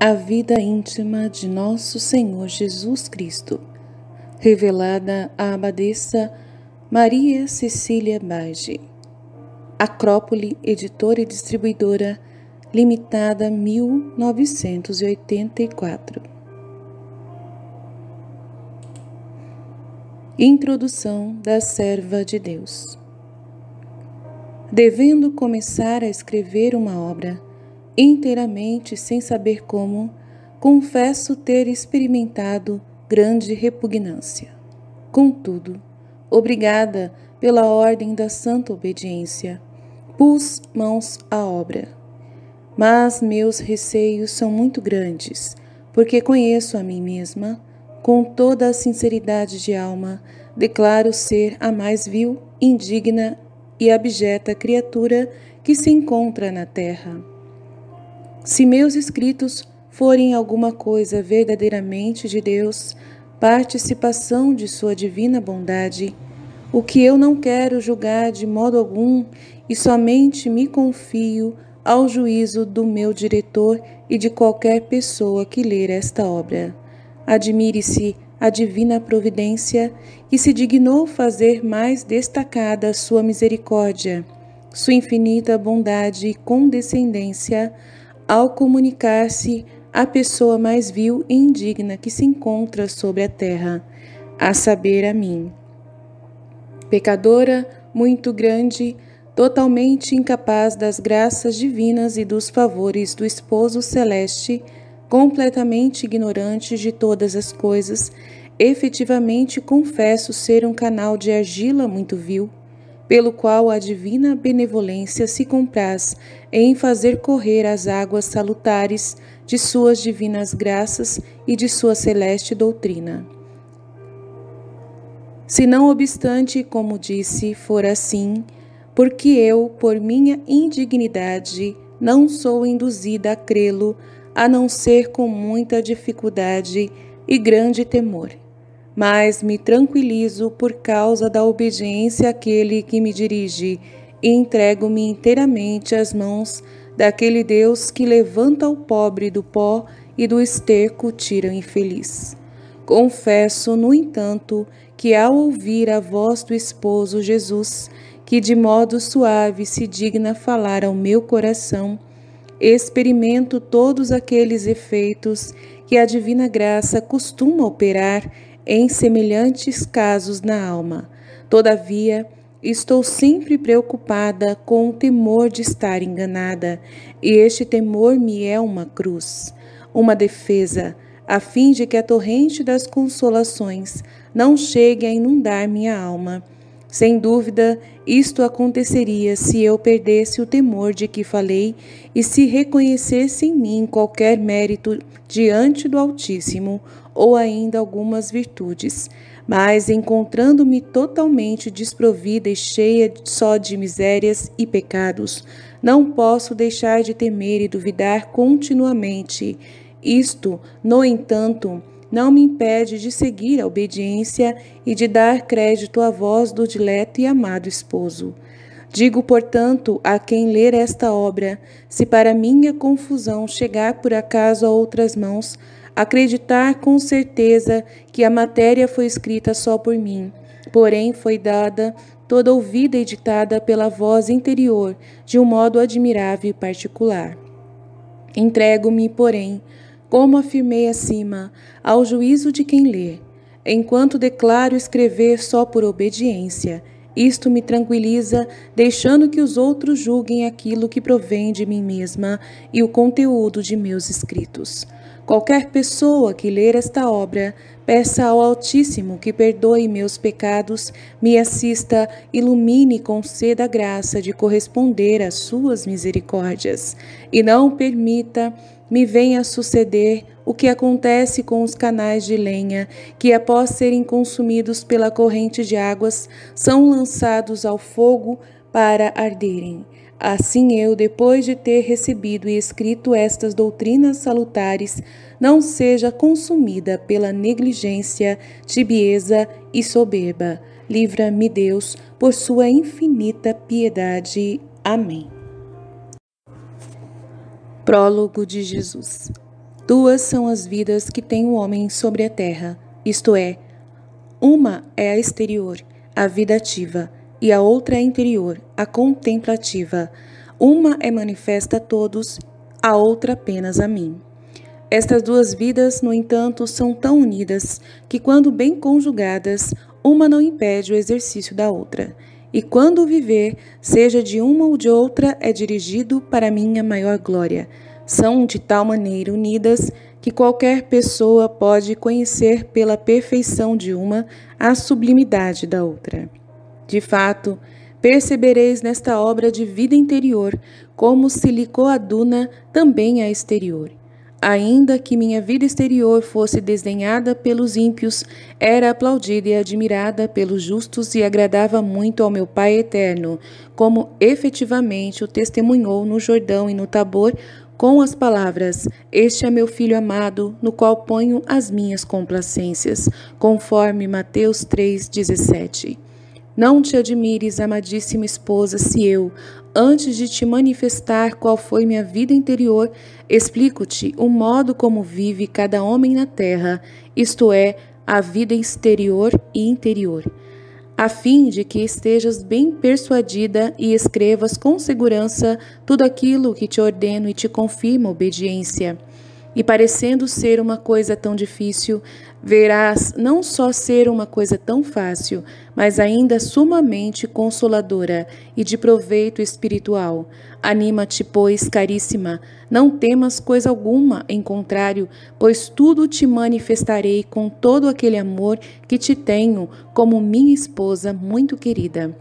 A vida íntima de Nosso Senhor Jesus Cristo, revelada à abadesa Maria Cecília Bage. Acrópole, editora e distribuidora, Limitada, 1984. Introdução da Serva de Deus. Devendo começar a escrever uma obra, inteiramente sem saber como, confesso ter experimentado grande repugnância. Contudo, obrigada pela ordem da santa obediência, pus mãos à obra. Mas meus receios são muito grandes, porque conheço a mim mesma, com toda a sinceridade de alma, declaro ser a mais vil, indigna e abjeta criatura que se encontra na terra. Se meus escritos forem alguma coisa verdadeiramente de Deus, participação de sua divina bondade, o que eu não quero julgar de modo algum e somente me confio ao juízo do meu diretor e de qualquer pessoa que ler esta obra. Admire-se a divina providência que se dignou fazer mais destacada sua misericórdia, sua infinita bondade e condescendência ao comunicar-se à pessoa mais vil e indigna que se encontra sobre a terra, a saber, a mim. Pecadora muito grande, totalmente incapaz das graças divinas e dos favores do Esposo Celeste, completamente ignorante de todas as coisas, efetivamente confesso ser um canal de argila muito vil, pelo qual a divina benevolência se compraz em fazer correr as águas salutares de suas divinas graças e de sua celeste doutrina. Se não obstante, como disse, for assim, porque eu, por minha indignidade, não sou induzida a crê-lo, a não ser com muita dificuldade e grande temor. Mas me tranquilizo por causa da obediência àquele que me dirige e entrego-me inteiramente às mãos daquele Deus que levanta o pobre do pó e do esterco tira o infeliz. Confesso, no entanto, que ao ouvir a voz do esposo Jesus, que de modo suave se digna falar ao meu coração, experimento todos aqueles efeitos que a divina graça costuma operar em semelhantes casos na alma. Todavia, estou sempre preocupada com o temor de estar enganada, e este temor me é uma cruz, uma defesa, a fim de que a torrente das consolações não chegue a inundar minha alma. Sem dúvida, isto aconteceria se eu perdesse o temor de que falei e se reconhecesse em mim qualquer mérito diante do Altíssimo ou ainda algumas virtudes. Mas, encontrando-me totalmente desprovida e cheia só de misérias e pecados, não posso deixar de temer e duvidar continuamente. Isto, no entanto, não me impede de seguir a obediência e de dar crédito à voz do dileto e amado esposo. Digo, portanto, a quem ler esta obra, se para minha confusão chegar por acaso a outras mãos, acreditar com certeza que a matéria foi escrita só por mim, porém foi dada, toda ouvida e ditada pela voz interior, de um modo admirável e particular. Entrego-me, porém, como afirmei acima, ao juízo de quem lê, enquanto declaro escrever só por obediência. Isto me tranquiliza, deixando que os outros julguem aquilo que provém de mim mesma e o conteúdo de meus escritos. Qualquer pessoa que ler esta obra, peça ao Altíssimo que perdoe meus pecados, me assista, ilumine e conceda a graça de corresponder às suas misericórdias, e não permita me venha suceder o que acontece com os canais de lenha, que após serem consumidos pela corrente de águas, são lançados ao fogo para arderem. Assim eu, depois de ter recebido e escrito estas doutrinas salutares, não seja consumida pela negligência, tibieza e soberba. Livra-me, Deus, por sua infinita piedade. Amém. Prólogo de Jesus. Duas são as vidas que tem o homem sobre a terra, isto é, uma é a exterior, a vida ativa, e a outra é a interior, a contemplativa. Uma é manifesta a todos, a outra apenas a mim. Estas duas vidas, no entanto, são tão unidas que, quando bem conjugadas, uma não impede o exercício da outra. E quando o viver, seja de uma ou de outra, é dirigido para minha maior glória. São de tal maneira unidas que qualquer pessoa pode conhecer pela perfeição de uma a sublimidade da outra. De fato, percebereis nesta obra de vida interior como se lhe coaduna também a exterior. Ainda que minha vida exterior fosse desdenhada pelos ímpios, era aplaudida e admirada pelos justos e agradava muito ao meu Pai eterno, como efetivamente o testemunhou no Jordão e no Tabor, com as palavras: "Este é meu filho amado, no qual ponho as minhas complacências", conforme Mateus 3,17. Não te admires, amadíssima esposa, se eu, antes de te manifestar qual foi minha vida interior, explico-te o modo como vive cada homem na terra, isto é, a vida exterior e interior, a fim de que estejas bem persuadida e escrevas com segurança tudo aquilo que te ordeno e te confirma obediência. E parecendo ser uma coisa tão difícil, verás não só ser uma coisa tão fácil, mas ainda sumamente consoladora e de proveito espiritual. Anima-te, pois, caríssima, não temas coisa alguma, em contrário, pois tudo te manifestarei com todo aquele amor que te tenho como minha esposa muito querida.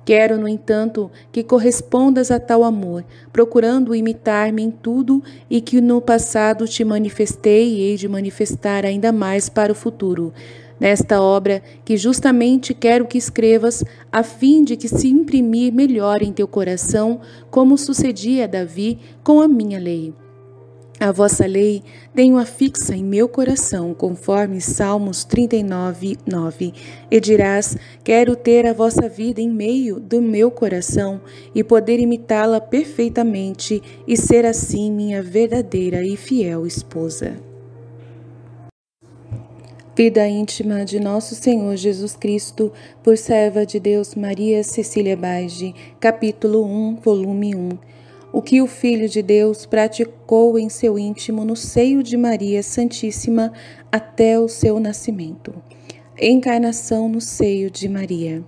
Quero, no entanto, que correspondas a tal amor, procurando imitar-me em tudo e que no passado te manifestei e hei de manifestar ainda mais para o futuro. Nesta obra, que justamente quero que escrevas, a fim de que se imprimir melhor em teu coração, como sucedia a Davi com a minha lei. A vossa lei tenho-a fixa em meu coração, conforme Salmos 39, 9. E dirás: quero ter a vossa vida em meio do meu coração e poder imitá-la perfeitamente e ser assim minha verdadeira e fiel esposa. Vida íntima de Nosso Senhor Jesus Cristo, por serva de Deus Maria Cecília Baige, capítulo 1, volume 1. O que o Filho de Deus praticou em seu íntimo no seio de Maria Santíssima até o seu nascimento. Encarnação no seio de Maria.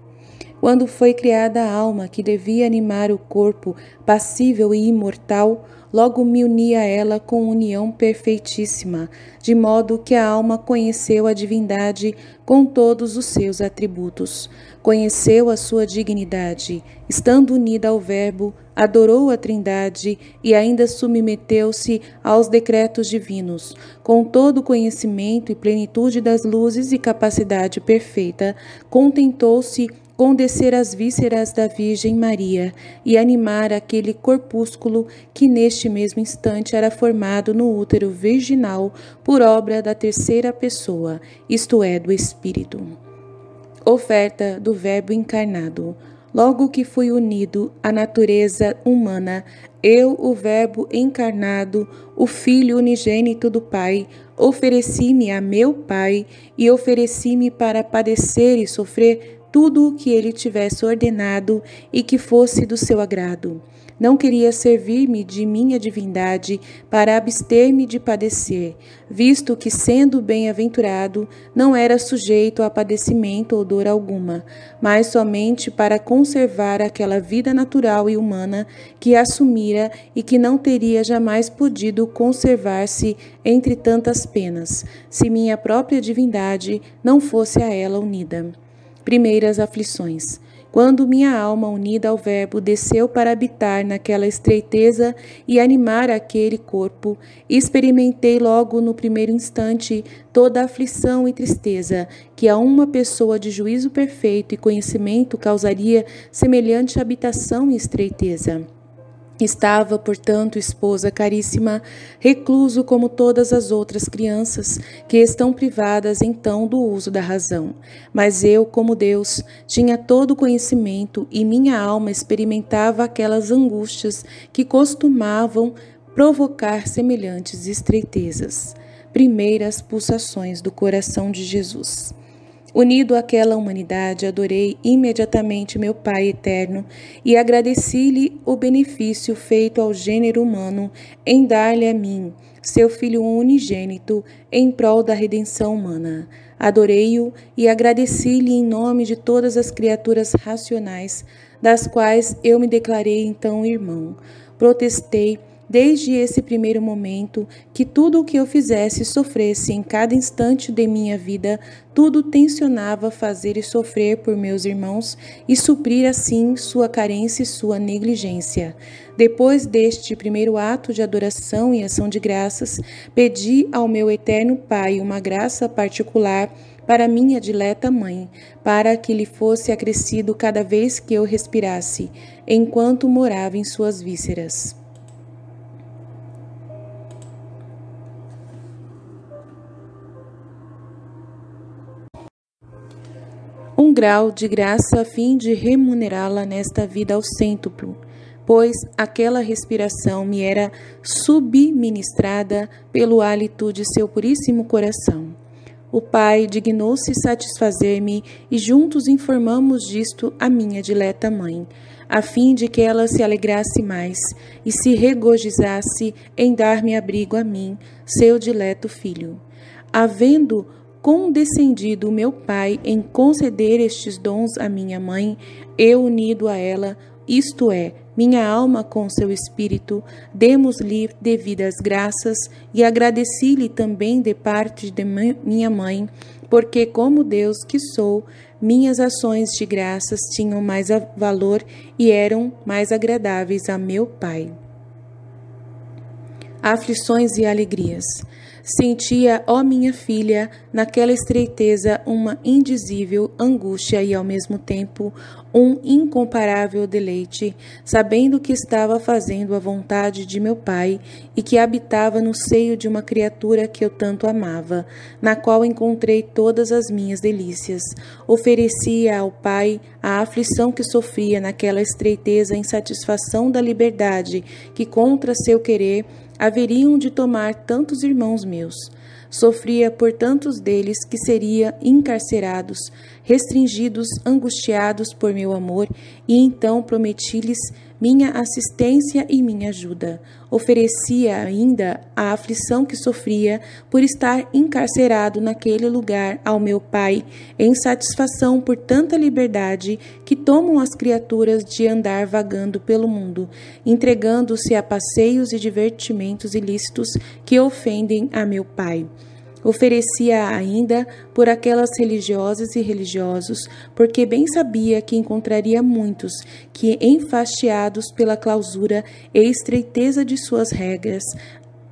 Quando foi criada a alma que devia animar o corpo passível e imortal, logo me uni a ela com união perfeitíssima, de modo que a alma conheceu a divindade com todos os seus atributos. Conheceu a sua dignidade, estando unida ao Verbo, adorou a Trindade e ainda submeteu-se aos decretos divinos. Com todo o conhecimento e plenitude das luzes e capacidade perfeita, contentou-se com descer às vísceras da Virgem Maria e animar aquele corpúsculo que neste mesmo instante era formado no útero virginal por obra da terceira pessoa, isto é, do Espírito. Oferta do Verbo encarnado. Logo que fui unido à natureza humana, eu, o Verbo encarnado, o Filho unigênito do Pai, ofereci-me a meu Pai e ofereci-me para padecer e sofrer tudo o que ele tivesse ordenado e que fosse do seu agrado. Não queria servir-me de minha divindade para abster-me de padecer, visto que, sendo bem-aventurado, não era sujeito a padecimento ou dor alguma, mas somente para conservar aquela vida natural e humana que assumira e que não teria jamais podido conservar-se entre tantas penas, se minha própria divindade não fosse a ela unida. Primeiras aflições. Quando minha alma unida ao Verbo desceu para habitar naquela estreiteza e animar aquele corpo, experimentei logo no primeiro instante toda a aflição e tristeza que a uma pessoa de juízo perfeito e conhecimento causaria semelhante habitação e estreiteza. Estava, portanto, esposa caríssima, recluso como todas as outras crianças que estão privadas então do uso da razão. Mas eu, como Deus, tinha todo o conhecimento e minha alma experimentava aquelas angústias que costumavam provocar semelhantes estreitezas. Primeiras pulsações do coração de Jesus. Unido àquela humanidade, adorei imediatamente meu Pai eterno e agradeci-lhe o benefício feito ao gênero humano em dar-lhe a mim, seu Filho unigênito, em prol da redenção humana. Adorei-o e agradeci-lhe em nome de todas as criaturas racionais, das quais eu me declarei então irmão. Protestei, desde esse primeiro momento, que tudo o que eu fizesse e sofresse em cada instante de minha vida, tudo tensionava fazer e sofrer por meus irmãos e suprir assim sua carência e sua negligência. Depois deste primeiro ato de adoração e ação de graças, pedi ao meu eterno Pai uma graça particular para minha dileta mãe, para que lhe fosse acrescido cada vez que eu respirasse, enquanto morava em suas vísceras. Um grau de graça a fim de remunerá-la nesta vida ao cêntuplo, pois aquela respiração me era subministrada pelo hálito de seu puríssimo coração. O Pai dignou-se satisfazer-me e juntos informamos disto a minha dileta mãe, a fim de que ela se alegrasse mais e se regozijasse em dar-me abrigo a mim, seu dileto filho. Havendo condescendido meu Pai em conceder estes dons à minha mãe, eu unido a ela, isto é, minha alma com seu espírito, demos-lhe devidas graças e agradeci-lhe também de parte de minha mãe, porque como Deus que sou, minhas ações de graças tinham mais valor e eram mais agradáveis a meu Pai. Aflições e alegrias. Sentia, ó minha filha, naquela estreiteza uma indizível angústia e ao mesmo tempo um incomparável deleite, sabendo que estava fazendo a vontade de meu Pai e que habitava no seio de uma criatura que eu tanto amava, na qual encontrei todas as minhas delícias. Oferecia ao Pai a aflição que sofria naquela estreiteza em satisfação da liberdade que contra seu querer haveriam de tomar tantos irmãos meus. Sofria por tantos deles que seria encarcerados, restringidos, angustiados por meu amor, e então prometi-lhes minha assistência e minha ajuda. Oferecia ainda a aflição que sofria por estar encarcerado naquele lugar ao meu Pai, em satisfação por tanta liberdade que tomam as criaturas de andar vagando pelo mundo, entregando-se a passeios e divertimentos ilícitos que ofendem a meu Pai. Oferecia ainda por aquelas religiosas e religiosos, porque bem sabia que encontraria muitos que, enfastiados pela clausura e estreiteza de suas regras,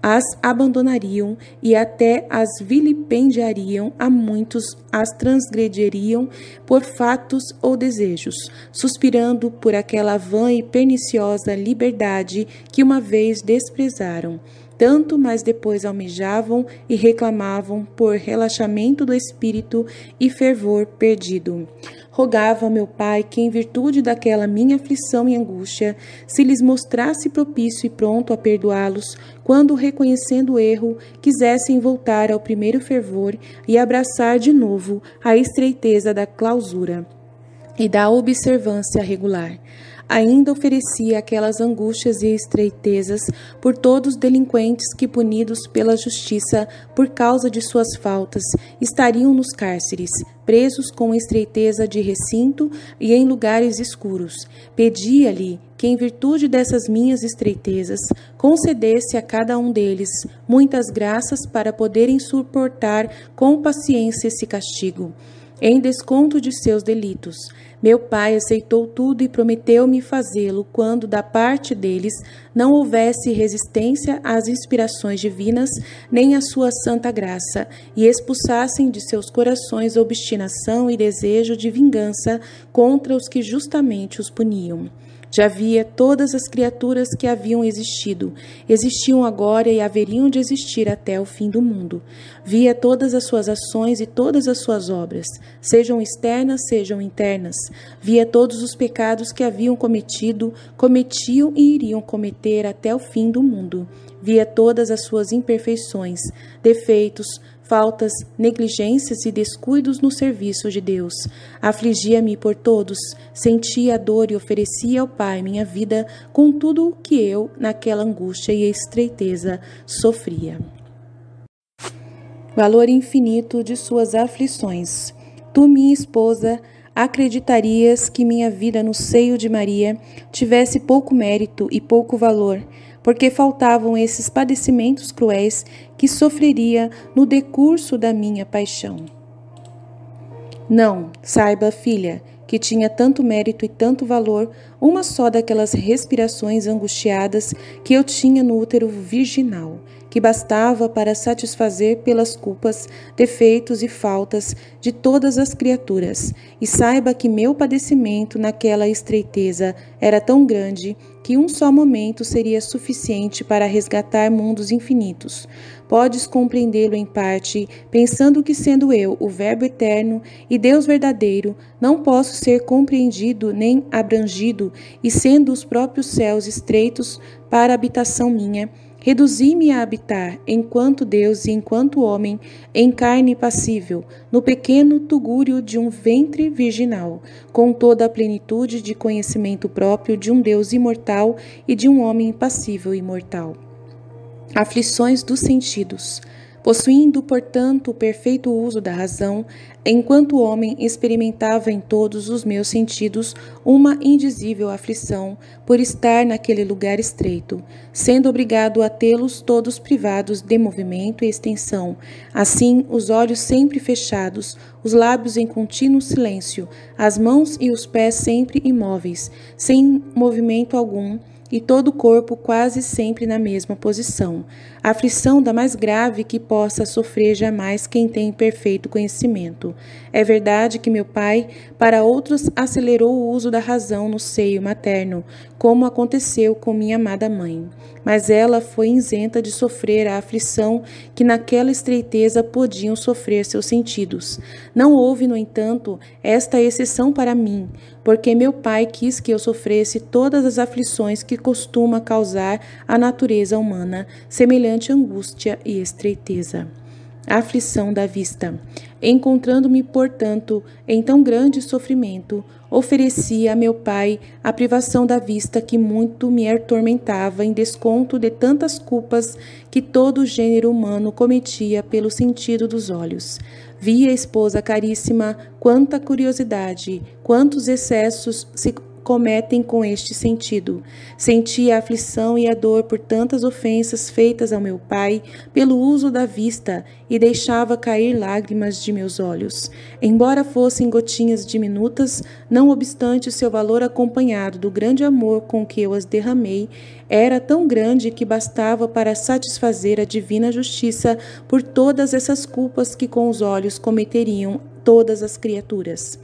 as abandonariam e até as vilipendiariam, a muitos as transgrediriam por fatos ou desejos, suspirando por aquela vã e perniciosa liberdade que uma vez desprezaram. Tanto mais depois almejavam e reclamavam por relaxamento do espírito e fervor perdido. Rogava ao meu Pai que, em virtude daquela minha aflição e angústia, se lhes mostrasse propício e pronto a perdoá-los, quando, reconhecendo o erro, quisessem voltar ao primeiro fervor e abraçar de novo a estreiteza da clausura e da observância regular. Ainda oferecia aquelas angústias e estreitezas por todos os delinquentes que, punidos pela justiça por causa de suas faltas, estariam nos cárceres, presos com estreiteza de recinto e em lugares escuros. Pedia-lhe que, em virtude dessas minhas estreitezas, concedesse a cada um deles muitas graças para poderem suportar com paciência esse castigo, em desconto de seus delitos. Meu Pai aceitou tudo e prometeu-me fazê-lo quando, da parte deles, não houvesse resistência às inspirações divinas nem à sua santa graça, e expulsassem de seus corações obstinação e desejo de vingança contra os que justamente os puniam. Já via todas as criaturas que haviam existido, existiam agora e haveriam de existir até o fim do mundo. Via todas as suas ações e todas as suas obras, sejam externas, sejam internas. Via todos os pecados que haviam cometido, cometiam e iriam cometer até o fim do mundo. Via todas as suas imperfeições, defeitos, faltas, negligências e descuidos no serviço de Deus. Afligia-me por todos, sentia a dor e oferecia ao Pai minha vida com tudo o que eu, naquela angústia e estreiteza, sofria. Valor infinito de suas aflições. Tu, minha esposa, acreditarias que minha vida no seio de Maria tivesse pouco mérito e pouco valor, porque faltavam esses padecimentos cruéis que sofreria no decurso da minha paixão. Não, saiba, filha, que tinha tanto mérito e tanto valor uma só daquelas respirações angustiadas que eu tinha no útero virginal, que bastava para satisfazer pelas culpas, defeitos e faltas de todas as criaturas. E saiba que meu padecimento naquela estreiteza era tão grande que um só momento seria suficiente para resgatar mundos infinitos. Podes compreendê-lo em parte, pensando que, sendo eu o Verbo eterno e Deus verdadeiro, não posso ser compreendido nem abrangido, e sendo os próprios céus estreitos para a habitação minha, reduzi-me a habitar, enquanto Deus e enquanto homem, em carne passível, no pequeno tugúrio de um ventre virginal, com toda a plenitude de conhecimento próprio de um Deus imortal e de um homem passível e mortal. Aflições dos sentidos. Possuindo, portanto, o perfeito uso da razão, enquanto o homem experimentava em todos os meus sentidos uma indizível aflição por estar naquele lugar estreito, sendo obrigado a tê-los todos privados de movimento e extensão. Assim, os olhos sempre fechados, os lábios em contínuo silêncio, as mãos e os pés sempre imóveis, sem movimento algum, e todo o corpo quase sempre na mesma posição. A aflição da mais grave que possa sofrer jamais quem tem perfeito conhecimento. É verdade que meu pai, para outros, acelerou o uso da razão no seio materno, como aconteceu com minha amada mãe. Mas ela foi isenta de sofrer a aflição que naquela estreiteza podiam sofrer seus sentidos. Não houve, no entanto, esta exceção para mim, porque meu pai quis que eu sofresse todas as aflições que costuma causar a natureza humana, semelhante angústia e estreiteza. A aflição da vista. Encontrando-me, portanto, em tão grande sofrimento, ofereci a meu pai a privação da vista que muito me atormentava em desconto de tantas culpas que todo o gênero humano cometia pelo sentido dos olhos. Via, esposa caríssima, quanta curiosidade, quantos excessos se cometem com este sentido. Sentia a aflição e a dor por tantas ofensas feitas ao meu pai pelo uso da vista e deixava cair lágrimas de meus olhos. Embora fossem gotinhas diminutas, não obstante o seu valor acompanhado do grande amor com que eu as derramei, era tão grande que bastava para satisfazer a divina justiça por todas essas culpas que com os olhos cometeriam todas as criaturas.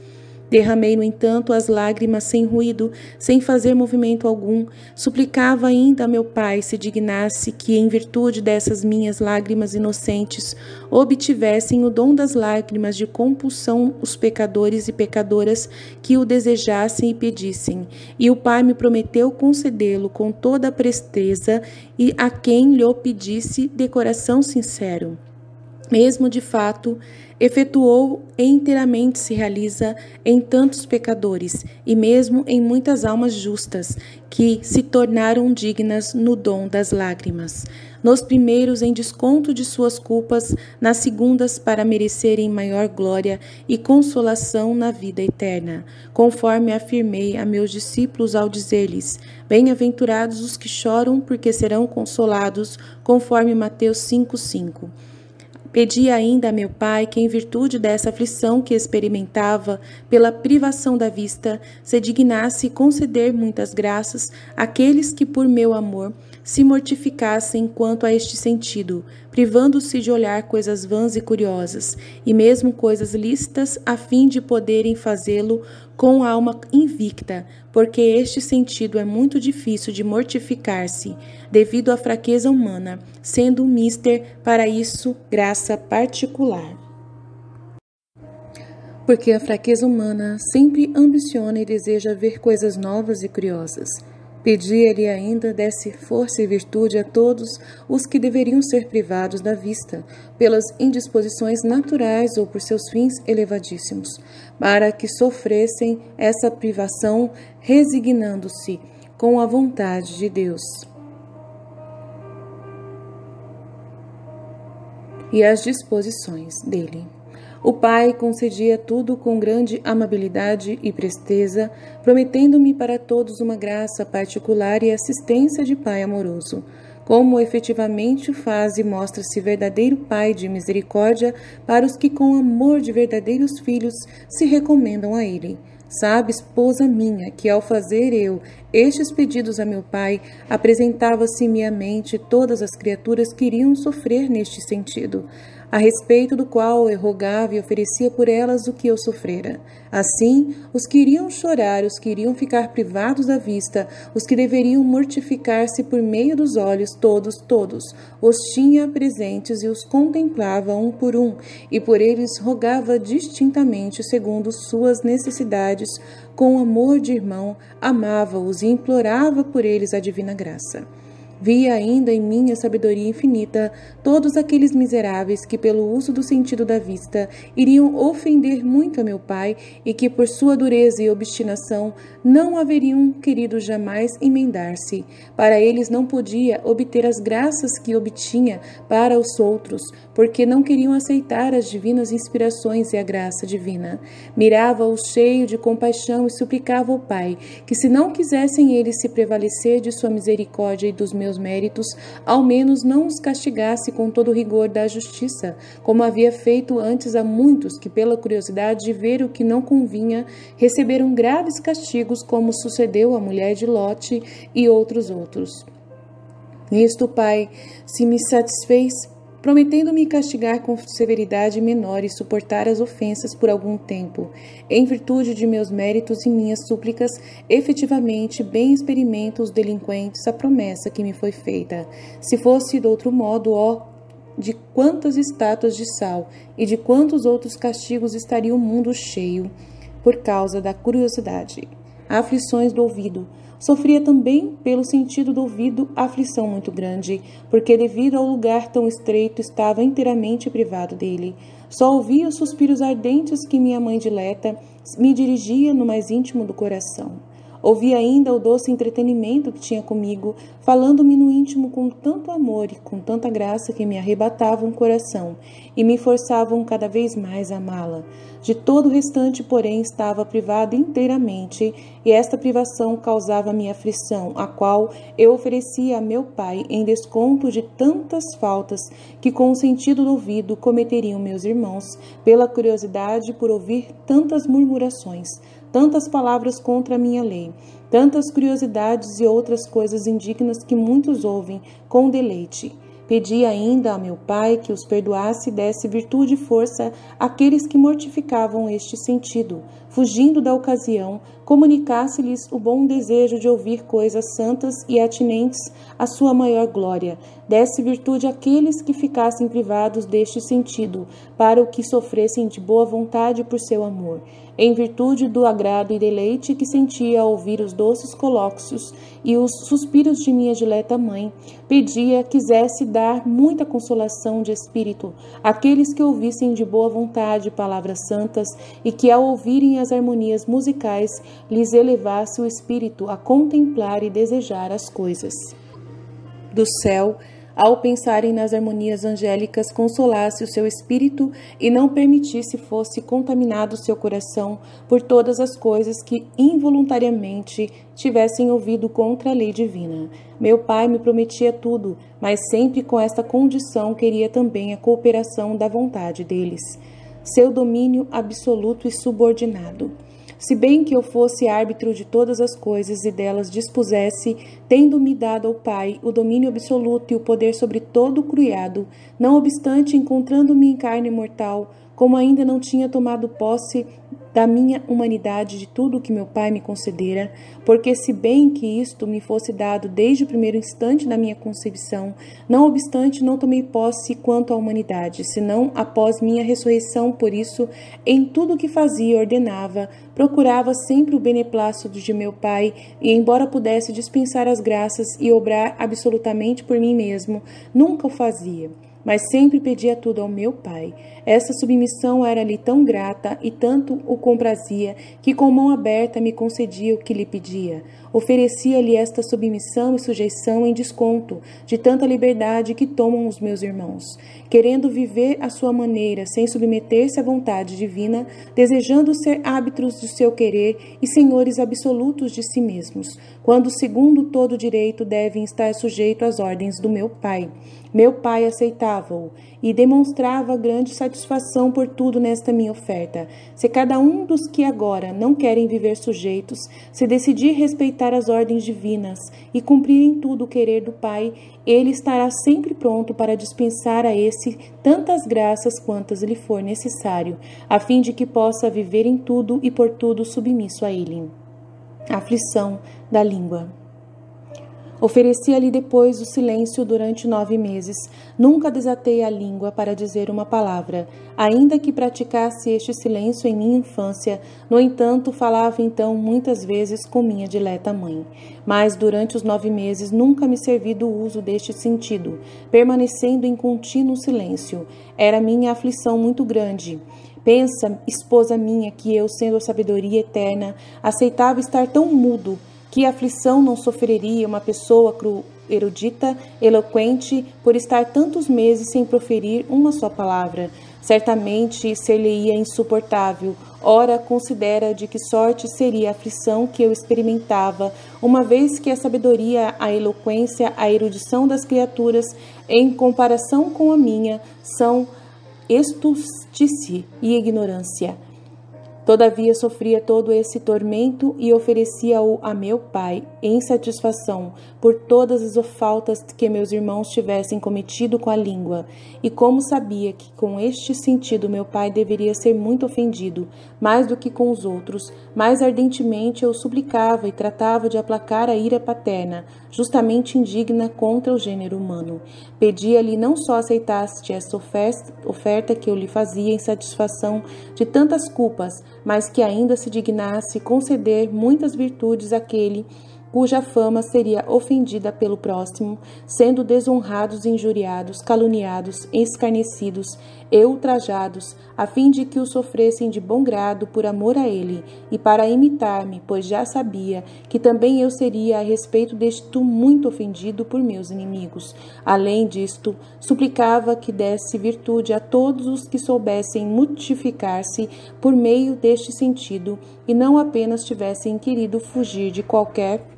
Derramei, no entanto, as lágrimas sem ruído, sem fazer movimento algum. Suplicava ainda a meu pai se dignasse que, em virtude dessas minhas lágrimas inocentes, obtivessem o dom das lágrimas de compulsão os pecadores e pecadoras que o desejassem e pedissem. E o pai me prometeu concedê-lo com toda a presteza e a quem lhe o pedisse de coração sincero. Mesmo de fato, efetuou e inteiramente se realiza em tantos pecadores e mesmo em muitas almas justas que se tornaram dignas no dom das lágrimas. Nos primeiros em desconto de suas culpas, nas segundas para merecerem maior glória e consolação na vida eterna, conforme afirmei a meus discípulos ao dizer-lhes: bem-aventurados os que choram, porque serão consolados, conforme Mateus 5:5. Pedi ainda a meu pai que, em virtude dessa aflição que experimentava pela privação da vista, se dignasse conceder muitas graças àqueles que, por meu amor, se mortificassem quanto a este sentido, privando-se de olhar coisas vãs e curiosas, e mesmo coisas lícitas, a fim de poderem fazê-lo com a alma invicta, porque este sentido é muito difícil de mortificar-se, devido à fraqueza humana, sendo o mister, para isso, graça particular. Porque a fraqueza humana sempre ambiciona e deseja ver coisas novas e curiosas. Pedia-lhe ainda desse força e virtude a todos os que deveriam ser privados da vista, pelas indisposições naturais ou por seus fins elevadíssimos, para que sofressem essa privação resignando-se com a vontade de Deus. E as disposições dele. O pai concedia tudo com grande amabilidade e presteza, prometendo-me para todos uma graça particular e assistência de pai amoroso. Como efetivamente faz e mostra-se verdadeiro pai de misericórdia para os que com amor de verdadeiros filhos se recomendam a ele. Sabe, esposa minha, que ao fazer eu estes pedidos a meu pai, apresentava-se-me à mente todas as criaturas que iriam sofrer neste sentido, a respeito do qual eu rogava e oferecia por elas o que eu sofrera. Assim, os que iriam chorar, os que iriam ficar privados da vista, os que deveriam mortificar-se por meio dos olhos, todos, os tinha presentes e os contemplava um por um, e por eles rogava distintamente, segundo suas necessidades, com amor de irmão, amava-os e implorava por eles a divina graça. Via ainda em minha sabedoria infinita todos aqueles miseráveis que, pelo uso do sentido da vista, iriam ofender muito a meu pai e que, por sua dureza e obstinação, não haveriam querido jamais emendar-se. Para eles não podia obter as graças que obtinha para os outros, porque não queriam aceitar as divinas inspirações e a graça divina. Mirava-os cheio de compaixão e suplicava ao Pai que, se não quisessem eles se prevalecer de sua misericórdia e dos meus méritos, ao menos não os castigasse com todo o rigor da justiça, como havia feito antes a muitos que, pela curiosidade de ver o que não convinha, receberam graves castigos, como sucedeu à mulher de Lote e outros. Nisto o Pai se me satisfez, prometendo-me castigar com severidade menor e suportar as ofensas por algum tempo. Em virtude de meus méritos e minhas súplicas, efetivamente bem experimento os delinquentes a promessa que me foi feita. Se fosse de outro modo, ó, de quantas estátuas de sal e de quantos outros castigos estaria o mundo cheio por causa da curiosidade. Aflições do ouvido. Sofria também, pelo sentido do ouvido, aflição muito grande, porque devido ao lugar tão estreito estava inteiramente privado dele. Só ouvia os suspiros ardentes que minha mãe dileta me dirigia no mais íntimo do coração. Ouvia ainda o doce entretenimento que tinha comigo, falando-me no íntimo com tanto amor e com tanta graça que me arrebatavam o coração e me forçavam cada vez mais a amá-la. De todo o restante, porém, estava privado inteiramente, e esta privação causava-me aflição, a qual eu oferecia a meu pai em desconto de tantas faltas que, com o sentido do ouvido, cometeriam meus irmãos, pela curiosidade por ouvir tantas murmurações, tantas palavras contra a minha lei, tantas curiosidades e outras coisas indignas que muitos ouvem com deleite. Pedi ainda a meu pai que os perdoasse e desse virtude e força àqueles que mortificavam este sentido, fugindo da ocasião, comunicasse-lhes o bom desejo de ouvir coisas santas e atinentes à sua maior glória, desse virtude àqueles que ficassem privados deste sentido, para o que sofressem de boa vontade por seu amor, em virtude do agrado e deleite que sentia ao ouvir os doces colóquios e os suspiros de minha dileta mãe, pedia quisesse dar muita consolação de espírito àqueles que ouvissem de boa vontade palavras santas e que, ao ouvirem as harmonias musicais, lhes elevasse o espírito a contemplar e desejar as coisas do céu, ao pensarem nas harmonias angélicas, consolasse o seu espírito e não permitisse fosse contaminado seu coração por todas as coisas que involuntariamente tivessem ouvido contra a lei divina. Meu pai me prometia tudo, mas sempre com esta condição queria também a cooperação da vontade deles, seu domínio absoluto e subordinado. Se bem que eu fosse árbitro de todas as coisas e delas dispusesse, tendo-me dado ao Pai o domínio absoluto e o poder sobre todo o criado, não obstante, encontrando-me em carne mortal, como ainda não tinha tomado posse da minha humanidade de tudo o que meu Pai me concedera, porque se bem que isto me fosse dado desde o primeiro instante da minha concepção, não obstante não tomei posse quanto à humanidade, senão após minha ressurreição. Por isso, em tudo o que fazia, ordenava, procurava sempre o beneplácito de meu Pai, e embora pudesse dispensar as graças e obrar absolutamente por mim mesmo, nunca o fazia, mas sempre pedia tudo ao meu Pai. Essa submissão era-lhe tão grata e tanto o comprazia, que com mão aberta me concedia o que lhe pedia. Oferecia-lhe esta submissão e sujeição em desconto de tanta liberdade que tomam os meus irmãos, querendo viver à sua maneira, sem submeter-se à vontade divina, desejando ser árbitros do seu querer e senhores absolutos de si mesmos, quando, segundo todo direito, devem estar sujeitos às ordens do meu Pai. Meu Pai aceitava-o e demonstrava grande satisfação por tudo nesta minha oferta. Se cada um dos que agora não querem viver sujeitos se decidir respeitar as ordens divinas e cumprir em tudo o querer do Pai, ele estará sempre pronto para dispensar a esse tantas graças quantas lhe for necessário, a fim de que possa viver em tudo e por tudo submisso a ele. Aflição da língua. Ofereci-lhe depois o silêncio durante 9 meses. Nunca desatei a língua para dizer uma palavra, ainda que praticasse este silêncio em minha infância. No entanto, falava então muitas vezes com minha dileta mãe. Mas durante os 9 meses nunca me servi do uso deste sentido, permanecendo em contínuo silêncio. Era minha aflição muito grande. Pensa, esposa minha, que eu, sendo a sabedoria eterna, aceitava estar tão mudo, que aflição não sofreria uma pessoa erudita, eloquente, por estar tantos meses sem proferir uma só palavra. Certamente ser-lhe-ia insuportável. Ora, considera de que sorte seria a aflição que eu experimentava, uma vez que a sabedoria, a eloquência, a erudição das criaturas, em comparação com a minha, são estustice e ignorância. Todavia sofria todo esse tormento e oferecia-o a meu Pai em satisfação por todas as faltas que meus irmãos tivessem cometido com a língua. E como sabia que com este sentido meu Pai deveria ser muito ofendido, mais do que com os outros, mais ardentemente eu suplicava e tratava de aplacar a ira paterna, justamente indigna contra o gênero humano. Pedia-lhe não só aceitasse esta oferta que eu lhe fazia em satisfação de tantas culpas, mas que ainda se dignasse conceder muitas virtudes àquele cuja fama seria ofendida pelo próximo, sendo desonrados, injuriados, caluniados, escarnecidos e ultrajados, a fim de que o sofressem de bom grado por amor a ele, e para imitar-me, pois já sabia que também eu seria a respeito disto muito ofendido por meus inimigos. Além disto, suplicava que desse virtude a todos os que soubessem mortificar-se por meio deste sentido, e não apenas tivessem querido fugir de qualquer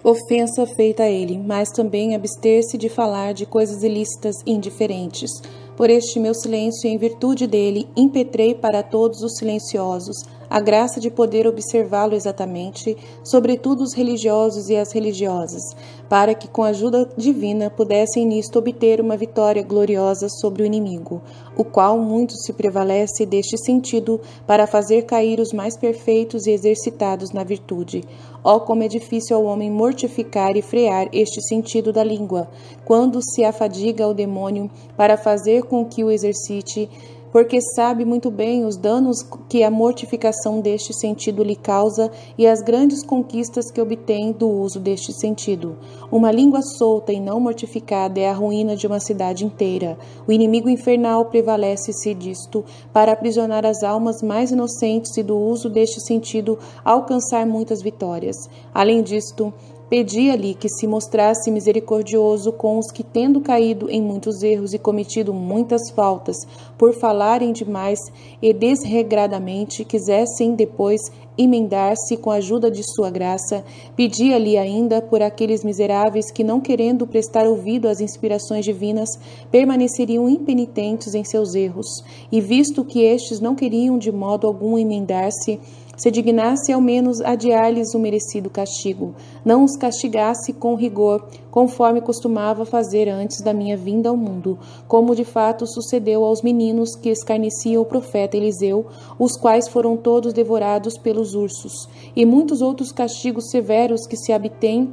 ofensa feita a ele, mas também abster-se de falar de coisas ilícitas e indiferentes. Por este meu silêncio, em virtude dele, impetrei para todos os silenciosos a graça de poder observá-lo exatamente, sobretudo os religiosos e as religiosas, para que com a ajuda divina pudessem nisto obter uma vitória gloriosa sobre o inimigo, o qual muito se prevalece deste sentido para fazer cair os mais perfeitos e exercitados na virtude. Ó, como é difícil ao homem mortificar e frear este sentido da língua, quando se afadiga ao demônio para fazer com que o exercite, porque sabe muito bem os danos que a mortificação deste sentido lhe causa e as grandes conquistas que obtém do uso deste sentido. Uma língua solta e não mortificada é a ruína de uma cidade inteira. O inimigo infernal prevalece-se disto para aprisionar as almas mais inocentes e do uso deste sentido alcançar muitas vitórias. Além disto, Pedia-lhe que se mostrasse misericordioso com os que, tendo caído em muitos erros e cometido muitas faltas, por falarem demais e desregradamente, quisessem depois emendar-se com a ajuda de sua graça. Pedia-lhe ainda por aqueles miseráveis que, não querendo prestar ouvido às inspirações divinas, permaneceriam impenitentes em seus erros, e visto que estes não queriam de modo algum emendar-se, se dignasse ao menos adiar-lhes o merecido castigo, não os castigasse com rigor, conforme costumava fazer antes da minha vinda ao mundo, como de fato sucedeu aos meninos que escarneciam o profeta Eliseu, os quais foram todos devorados pelos ursos, e muitos outros castigos severos que se abtêm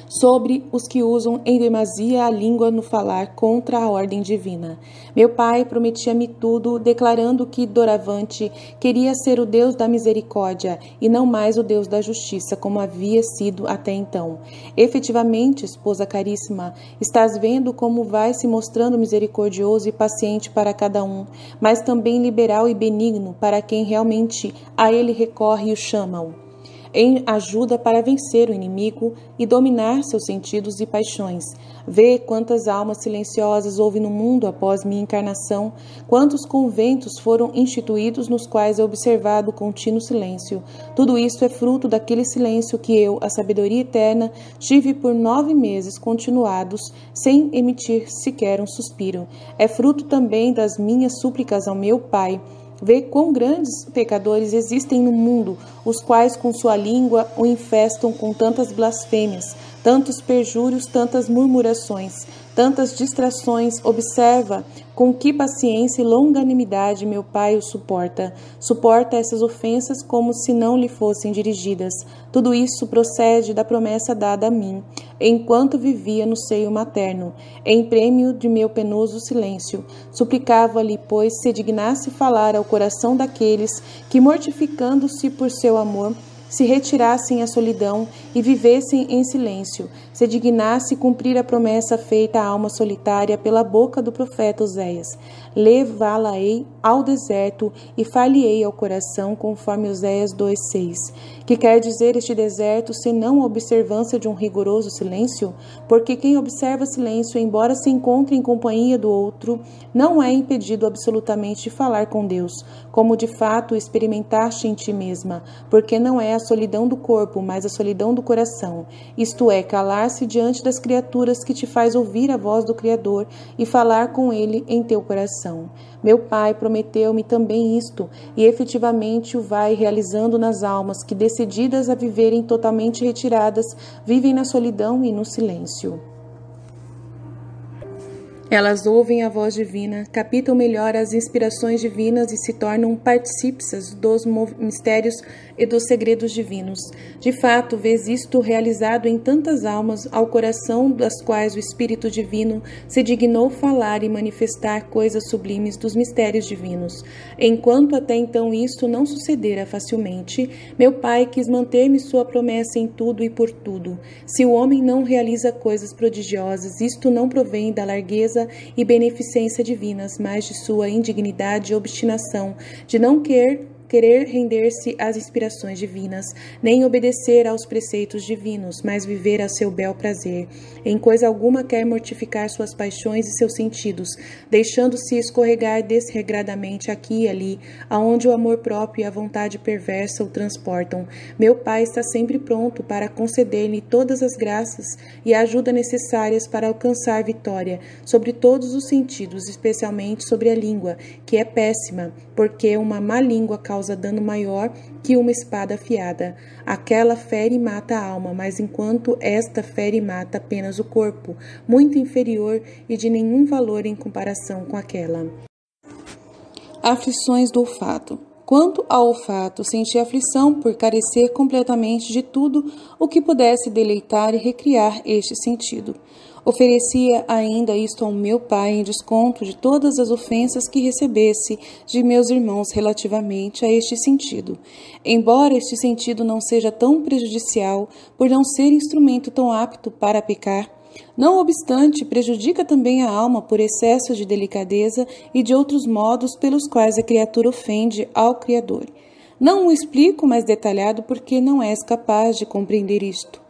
sobre os que usam em demasia a língua no falar contra a ordem divina. Meu pai prometia-me tudo, declarando que, doravante, queria ser o Deus da misericórdia e não mais o Deus da justiça, como havia sido até então. Efetivamente, esposa caríssima, estás vendo como vai se mostrando misericordioso e paciente para cada um, mas também liberal e benigno para quem realmente a ele recorre e o chamam, em ajuda para vencer o inimigo e dominar seus sentidos e paixões. Vê quantas almas silenciosas houve no mundo após minha encarnação, quantos conventos foram instituídos nos quais é observado o contínuo silêncio. Tudo isso é fruto daquele silêncio que eu, a sabedoria eterna, tive por 9 meses continuados, sem emitir sequer um suspiro. É fruto também das minhas súplicas ao meu Pai. Vê quão grandes pecadores existem no mundo, os quais com sua língua o infestam com tantas blasfêmias, tantos perjúrios, tantas murmurações, tantas distrações. Observa com que paciência e longanimidade meu Pai o suporta. Suporta essas ofensas como se não lhe fossem dirigidas. Tudo isso procede da promessa dada a mim, enquanto vivia no seio materno, em prêmio de meu penoso silêncio. Suplicava-lhe, pois, se dignasse falar ao coração daqueles que, mortificando-se por seu amor, se retirassem à solidão e vivessem em silêncio, se dignasse cumprir a promessa feita à alma solitária pela boca do profeta Oséias. Levá-la-ei ao deserto e far-lhe-ei ao coração, conforme Oséias 2,6. Que quer dizer este deserto, senão a observância de um rigoroso silêncio? Porque quem observa silêncio, embora se encontre em companhia do outro, não é impedido absolutamente de falar com Deus, como de fato experimentaste em ti mesma, porque não é a solidão do corpo, mas a solidão do coração, isto é, calar-se diante das criaturas que te faz ouvir a voz do Criador e falar com ele em teu coração. Meu Pai prometeu-me também isto, e efetivamente o vai realizando nas almas que, decididas a viverem totalmente retiradas, vivem na solidão e no silêncio. Elas ouvem a voz divina, captam melhor as inspirações divinas e se tornam partícipes dos mistérios e dos segredos divinos. De fato, vês isto realizado em tantas almas, ao coração das quais o Espírito Divino se dignou falar e manifestar coisas sublimes dos mistérios divinos. Enquanto até então isto não sucedera facilmente, meu Pai quis manter-me sua promessa em tudo e por tudo. Se o homem não realiza coisas prodigiosas, isto não provém da largueza e beneficência divinas, mas de sua indignidade e obstinação, de não querer render-se às inspirações divinas, nem obedecer aos preceitos divinos, mas viver a seu bel prazer. Em coisa alguma quer mortificar suas paixões e seus sentidos, deixando-se escorregar desregradamente aqui e ali, aonde o amor próprio e a vontade perversa o transportam. Meu Pai está sempre pronto para conceder-lhe todas as graças e a ajuda necessárias para alcançar vitória sobre todos os sentidos, especialmente sobre a língua, que é péssima, porque uma má língua causa dano maior que uma espada afiada. Aquela fere e mata a alma, mas enquanto esta fere e mata apenas o corpo, muito inferior e de nenhum valor em comparação com aquela. Aflições do olfato. Quanto ao olfato, senti aflição por carecer completamente de tudo o que pudesse deleitar e recriar este sentido. Oferecia ainda isto ao meu Pai em desconto de todas as ofensas que recebesse de meus irmãos relativamente a este sentido. Embora este sentido não seja tão prejudicial, por não ser instrumento tão apto para pecar, não obstante, prejudica também a alma por excesso de delicadeza e de outros modos pelos quais a criatura ofende ao Criador. Não o explico mais detalhado porque não és capaz de compreender isto.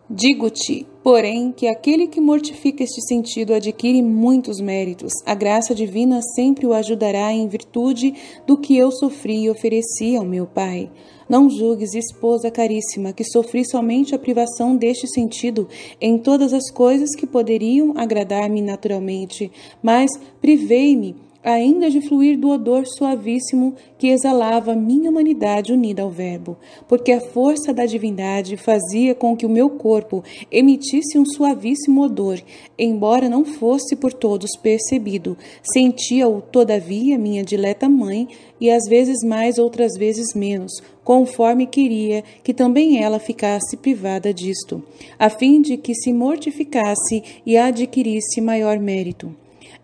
Digo-te, porém, que aquele que mortifica este sentido adquire muitos méritos. A graça divina sempre o ajudará em virtude do que eu sofri e ofereci ao meu Pai. Não julgues, esposa caríssima, que sofri somente a privação deste sentido em todas as coisas que poderiam agradar-me naturalmente, mas privei-me ainda de fluir do odor suavíssimo que exalava minha humanidade unida ao Verbo, porque a força da divindade fazia com que o meu corpo emitisse um suavíssimo odor, embora não fosse por todos percebido. Sentia-o, todavia, minha dileta mãe, e às vezes mais, outras vezes menos, conforme queria que também ela ficasse privada disto, a fim de que se mortificasse e adquirisse maior mérito.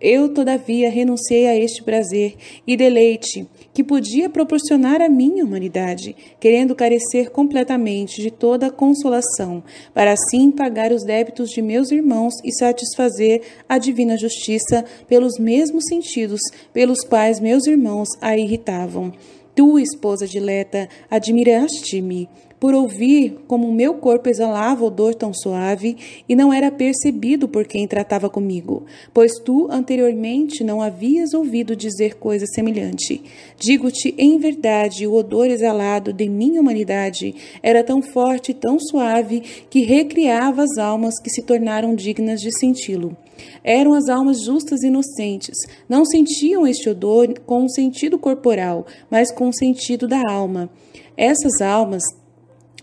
Eu, todavia, renunciei a este prazer e deleite que podia proporcionar à minha humanidade, querendo carecer completamente de toda a consolação, para assim pagar os débitos de meus irmãos e satisfazer a divina justiça pelos mesmos sentidos pelos quais meus irmãos a irritavam. Tu, esposa dileta, admiraste-me por ouvir como o meu corpo exalava odor tão suave e não era percebido por quem tratava comigo, pois tu anteriormente não havias ouvido dizer coisa semelhante. Digo-te em verdade, o odor exalado de minha humanidade era tão forte e tão suave que recriava as almas que se tornaram dignas de senti-lo. Eram as almas justas e inocentes. Não sentiam este odor com o sentido corporal, mas com o sentido da alma. Essas almas,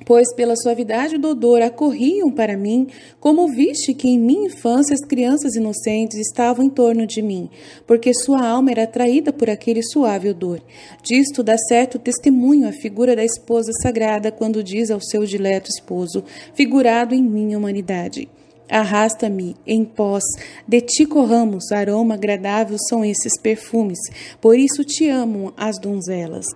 pois pela suavidade do odor acorriam para mim, como viste que em minha infância as crianças inocentes estavam em torno de mim, porque sua alma era atraída por aquele suave odor. Disto dá certo testemunho a figura da esposa sagrada quando diz ao seu dileto esposo, figurado em minha humanidade: arrasta-me em pós, de ti corramos, aroma agradável são esses perfumes, por isso te amam as donzelas.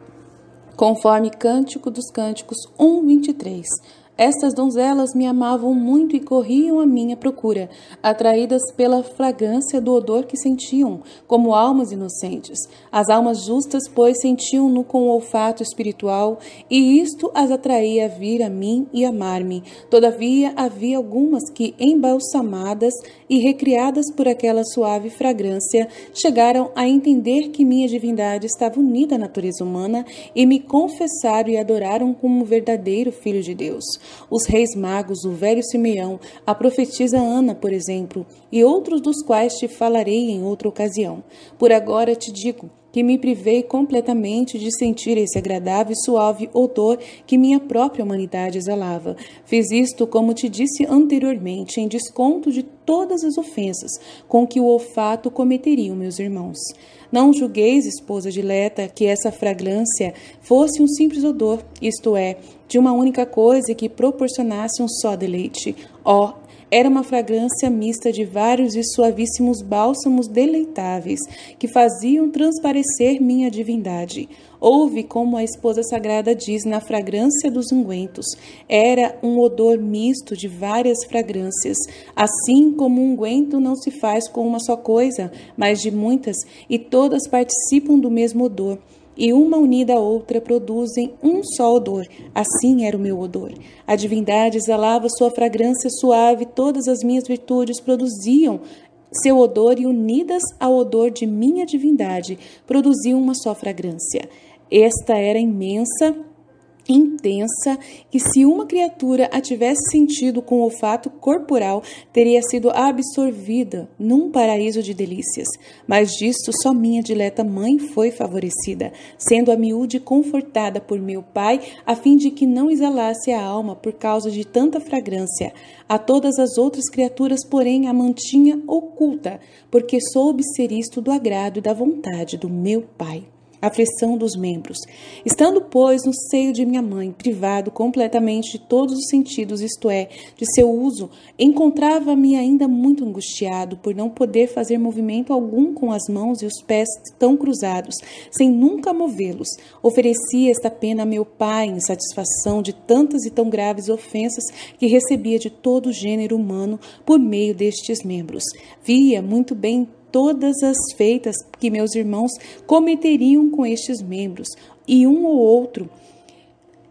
Conforme Cântico dos Cânticos 1:23. Estas donzelas me amavam muito e corriam à minha procura, atraídas pela fragrância do odor que sentiam, como almas inocentes. As almas justas, pois, sentiam-no com o olfato espiritual, e isto as atraía a vir a mim e amar-me. Todavia, havia algumas que, embalsamadas e recriadas por aquela suave fragrância, chegaram a entender que minha divindade estava unida à natureza humana e me confessaram e adoraram como verdadeiro Filho de Deus. Os reis magos, o velho Simeão, a profetisa Ana, por exemplo, e outros dos quais te falarei em outra ocasião. Por agora te digo que me privei completamente de sentir esse agradável e suave odor que minha própria humanidade exalava. Fiz isto, como te disse anteriormente, em desconto de todas as ofensas com que o olfato cometeriam meus irmãos. Não julgueis, esposa dileta, que essa fragrância fosse um simples odor, isto é, de uma única coisa que proporcionasse um só deleite. Era uma fragrância mista de vários e suavíssimos bálsamos deleitáveis, que faziam transparecer minha divindade. Houve, como a esposa sagrada diz, na fragrância dos ungüentos. Era um odor misto de várias fragrâncias. Assim como um unguento não se faz com uma só coisa, mas de muitas, e todas participam do mesmo odor. E uma unida à outra produzem um só odor. Assim era o meu odor. A divindade exalava sua fragrância suave, todas as minhas virtudes produziam seu odor e unidas ao odor de minha divindade, produziam uma só fragrância. Esta era imensa, intensa, que se uma criatura a tivesse sentido com o olfato corporal, teria sido absorvida num paraíso de delícias. Mas disto só minha dileta mãe foi favorecida, sendo a miúde confortada por meu pai, a fim de que não exalasse a alma por causa de tanta fragrância. A todas as outras criaturas, porém, a mantinha oculta, porque soube ser isto do agrado e da vontade do meu pai. Aflição dos membros. Estando, pois, no seio de minha mãe, privado completamente de todos os sentidos, isto é, de seu uso, encontrava-me ainda muito angustiado por não poder fazer movimento algum com as mãos e os pés tão cruzados, sem nunca movê-los. Oferecia esta pena a meu pai em satisfação de tantas e tão graves ofensas que recebia de todo o gênero humano por meio destes membros. Via muito bem todas as feitas que meus irmãos cometeriam com estes membros, e um ou outro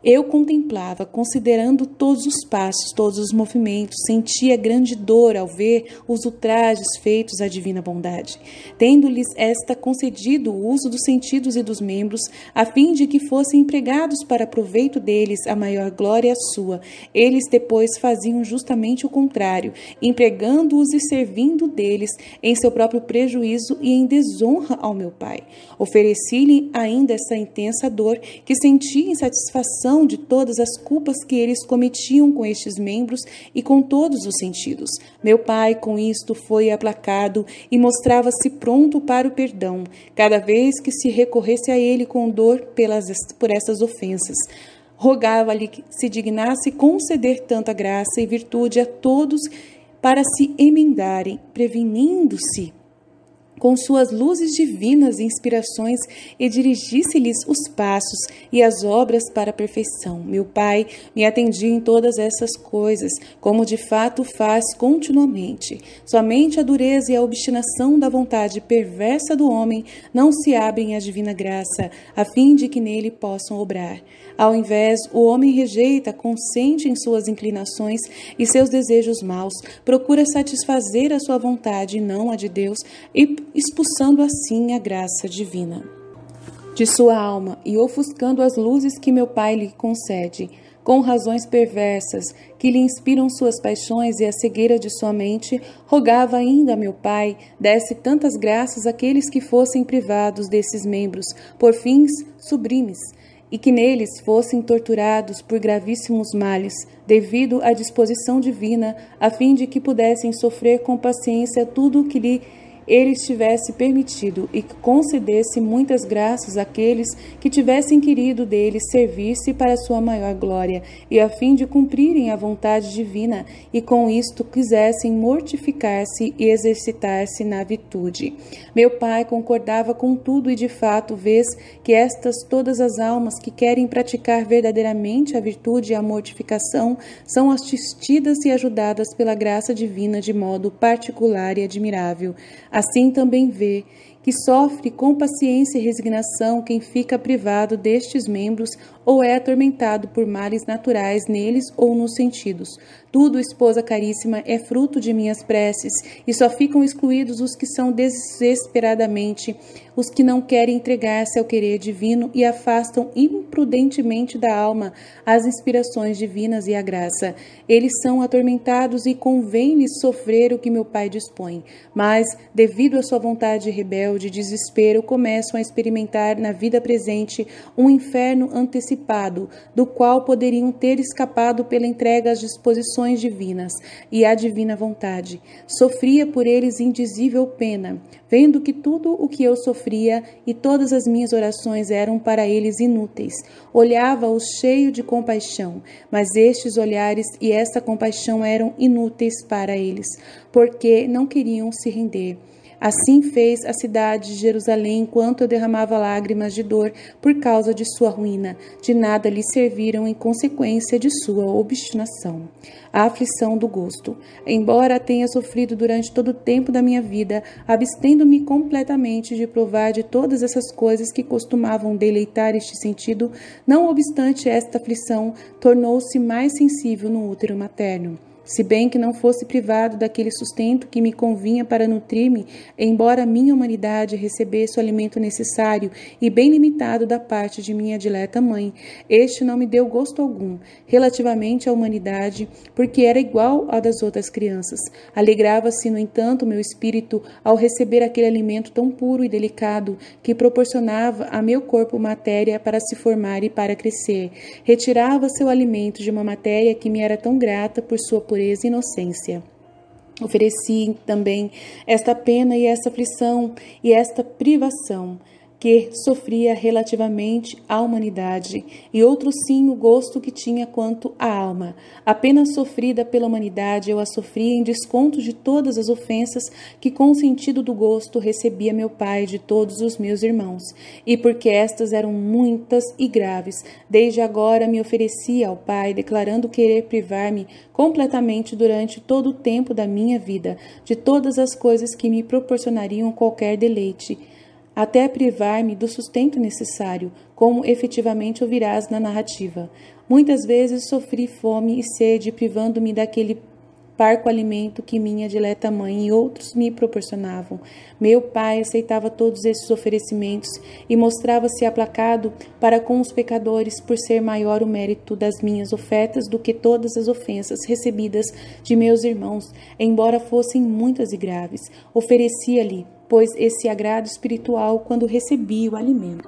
Eu contemplava, considerando todos os passos, todos os movimentos, sentia grande dor ao ver os ultrajes feitos à divina bondade, tendo-lhes esta concedido o uso dos sentidos e dos membros, a fim de que fossem empregados para proveito deles a maior glória sua. Eles depois faziam justamente o contrário, empregando-os e servindo deles em seu próprio prejuízo e em desonra ao meu Pai. Ofereci-lhe ainda essa intensa dor que sentia em satisfação de todas as culpas que eles cometiam com estes membros e com todos os sentidos. Meu Pai, com isto, foi aplacado e mostrava-se pronto para o perdão, cada vez que se recorresse a ele com dor por essas ofensas. Rogava-lhe que se dignasse conceder tanta graça e virtude a todos para se emendarem, prevenindo-se com suas luzes divinas e inspirações, e dirigisse-lhes os passos e as obras para a perfeição. Meu Pai me atendia em todas essas coisas, como de fato faz continuamente. Somente a dureza e a obstinação da vontade perversa do homem não se abrem à divina graça, a fim de que nele possam obrar. Ao invés, o homem rejeita, consente em suas inclinações e seus desejos maus, procura satisfazer a sua vontade e não a de Deus, e expulsando assim a graça divina de sua alma e ofuscando as luzes que meu Pai lhe concede, com razões perversas que lhe inspiram suas paixões e a cegueira de sua mente, rogava ainda a meu Pai desse tantas graças àqueles que fossem privados desses membros por fins sublimes, e que neles fossem torturados por gravíssimos males, devido à disposição divina, a fim de que pudessem sofrer com paciência tudo o que ele tivesse permitido, e que concedesse muitas graças àqueles que tivessem querido dele servir-se para sua maior glória, e a fim de cumprirem a vontade divina, e com isto quisessem mortificar-se e exercitar-se na virtude. Meu Pai concordava com tudo, e de fato vês que todas as almas que querem praticar verdadeiramente a virtude e a mortificação são assistidas e ajudadas pela graça divina de modo particular e admirável. Assim também vê que sofre com paciência e resignação quem fica privado destes membros ou é atormentado por males naturais neles ou nos sentidos. Tudo, esposa caríssima, é fruto de minhas preces, e só ficam excluídos os que são desesperadamente, os que não querem entregar-se ao querer divino e afastam imprudentemente da alma as inspirações divinas e a graça. Eles são atormentados e convém-lhes sofrer o que meu Pai dispõe, mas, devido à sua vontade rebelde e desespero, começam a experimentar na vida presente um inferno antecipado, do qual poderiam ter escapado pela entrega às disposições divinas e à divina vontade. Sofria por eles indizível pena, vendo que tudo o que eu sofria e todas as minhas orações eram para eles inúteis. Olhava-os cheio de compaixão, mas estes olhares e esta compaixão eram inúteis para eles, porque não queriam se render. Assim fez a cidade de Jerusalém enquanto eu derramava lágrimas de dor por causa de sua ruína. De nada lhe serviram em consequência de sua obstinação. A aflição do gosto. Embora a tenha sofrido durante todo o tempo da minha vida, abstendo-me completamente de provar de todas essas coisas que costumavam deleitar este sentido, não obstante esta aflição, tornou-se mais sensível no útero materno. Se bem que não fosse privado daquele sustento que me convinha para nutrir-me, embora minha humanidade recebesse o alimento necessário e bem limitado da parte de minha dileta mãe, este não me deu gosto algum, relativamente à humanidade, porque era igual ao das outras crianças. Alegrava-se, no entanto, meu espírito ao receber aquele alimento tão puro e delicado que proporcionava a meu corpo matéria para se formar e para crescer. Retirava seu alimento de uma matéria que me era tão grata por sua pureza e inocência. Ofereci também esta pena e esta aflição e esta privação que sofria relativamente à humanidade, e outro sim o gosto que tinha quanto à alma. A pena sofrida pela humanidade eu a sofria em desconto de todas as ofensas que com o sentido do gosto recebia meu Pai de todos os meus irmãos, e porque estas eram muitas e graves, desde agora me oferecia ao Pai, declarando querer privar-me completamente durante todo o tempo da minha vida, de todas as coisas que me proporcionariam qualquer deleite. até privar-me do sustento necessário, como efetivamente ouvirás na narrativa. Muitas vezes sofri fome e sede, privando-me daquele parco alimento que minha dileta mãe e outros me proporcionavam. Meu pai aceitava todos esses oferecimentos e mostrava-se aplacado para com os pecadores, por ser maior o mérito das minhas ofertas do que todas as ofensas recebidas de meus irmãos, embora fossem muitas e graves. Oferecia-lhe, pois, esse agrado espiritual quando recebi o alimento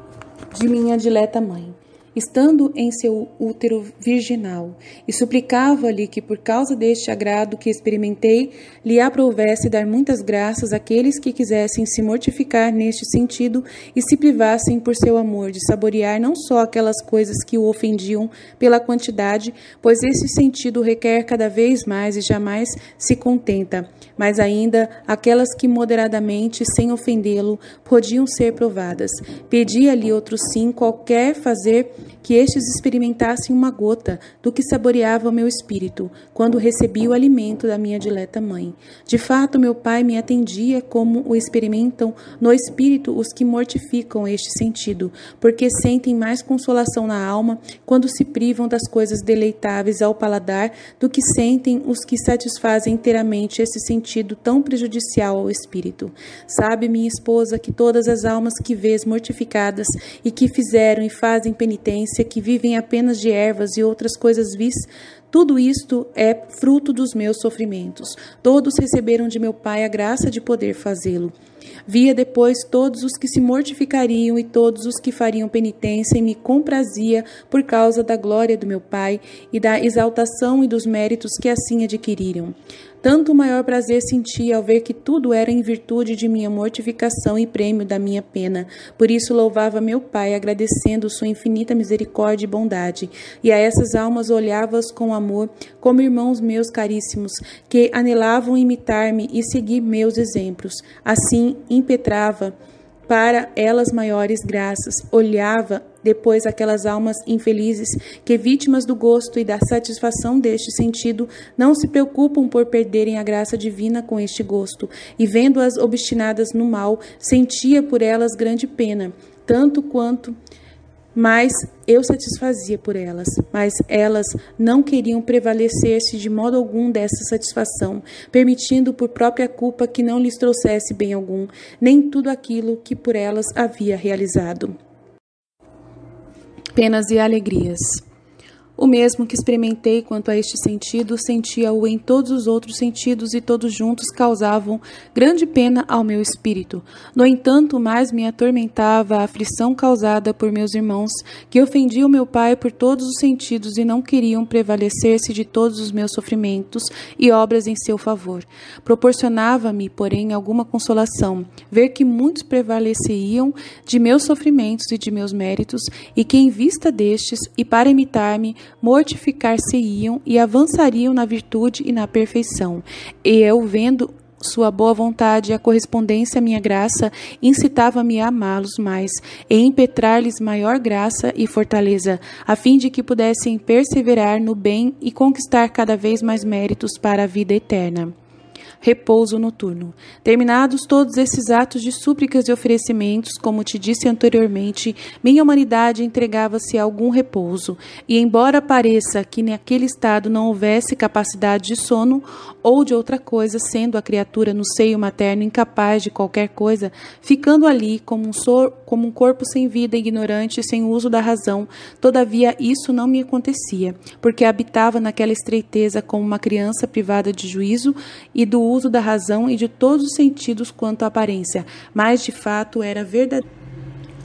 de minha dileta mãe, estando em seu útero virginal, e suplicava-lhe que, por causa deste agrado que experimentei, lhe aprovesse dar muitas graças àqueles que quisessem se mortificar neste sentido e se privassem, por seu amor, de saborear não só aquelas coisas que o ofendiam pela quantidade, pois esse sentido requer cada vez mais e jamais se contenta, mas ainda aquelas que moderadamente, sem ofendê-lo, podiam ser provadas. Pedia-lhe outro sim qualquer fazer que estes experimentassem uma gota do que saboreava o meu espírito, quando recebi o alimento da minha dileta mãe. De fato, meu pai me atendia como o experimentam no espírito os que mortificam este sentido, porque sentem mais consolação na alma quando se privam das coisas deleitáveis ao paladar do que sentem os que satisfazem inteiramente esse sentido tão prejudicial ao espírito. Sabe, minha esposa, que todas as almas que vês mortificadas e que fizeram e fazem penitência, que vivem apenas de ervas e outras coisas vis, tudo isto é fruto dos meus sofrimentos. Todos receberam de meu pai a graça de poder fazê-lo. Via depois todos os que se mortificariam e todos os que fariam penitência, e me comprazia por causa da glória do meu pai e da exaltação e dos méritos que assim adquiriram. Tanto maior prazer sentia ao ver que tudo era em virtude de minha mortificação e prêmio da minha pena. Por isso louvava meu pai, agradecendo sua infinita misericórdia e bondade. E a essas almas olhava-as com amor, como irmãos meus caríssimos, que anelavam imitar-me e seguir meus exemplos. Assim, impetrava para elas maiores graças. Olhava depois aquelas almas infelizes que, vítimas do gosto e da satisfação deste sentido, não se preocupam por perderem a graça divina com este gosto, e vendo-as obstinadas no mal, sentia por elas grande pena, tanto quanto mais eu satisfazia por elas, mas elas não queriam prevalecer-se de modo algum dessa satisfação, permitindo por própria culpa que não lhes trouxesse bem algum, nem tudo aquilo que por elas havia realizado. Penas e alegrias. O mesmo que experimentei quanto a este sentido, sentia-o em todos os outros sentidos, e todos juntos causavam grande pena ao meu espírito. No entanto, mais me atormentava a aflição causada por meus irmãos, que ofendiam meu pai por todos os sentidos e não queriam prevalecer-se de todos os meus sofrimentos e obras em seu favor. Proporcionava-me, porém, alguma consolação ver que muitos prevaleceriam de meus sofrimentos e de meus méritos, e que, em vista destes, e para imitar-me, mortificar-se-iam e avançariam na virtude e na perfeição. E eu, vendo sua boa vontade e a correspondência à minha graça, incitava-me a amá-los mais e impetrar-lhes maior graça e fortaleza, a fim de que pudessem perseverar no bem e conquistar cada vez mais méritos para a vida eterna. Repouso noturno. Terminados todos esses atos de súplicas e oferecimentos, como te disse anteriormente, minha humanidade entregava-se a algum repouso, e embora pareça que naquele estado não houvesse capacidade de sono ou de outra coisa, sendo a criatura no seio materno incapaz de qualquer coisa, ficando ali como um corpo sem vida, ignorante, sem o uso da razão, todavia isso não me acontecia, porque habitava naquela estreiteza como uma criança privada de juízo e do uso da razão e de todos os sentidos quanto à aparência, mas de fato era verdadeiro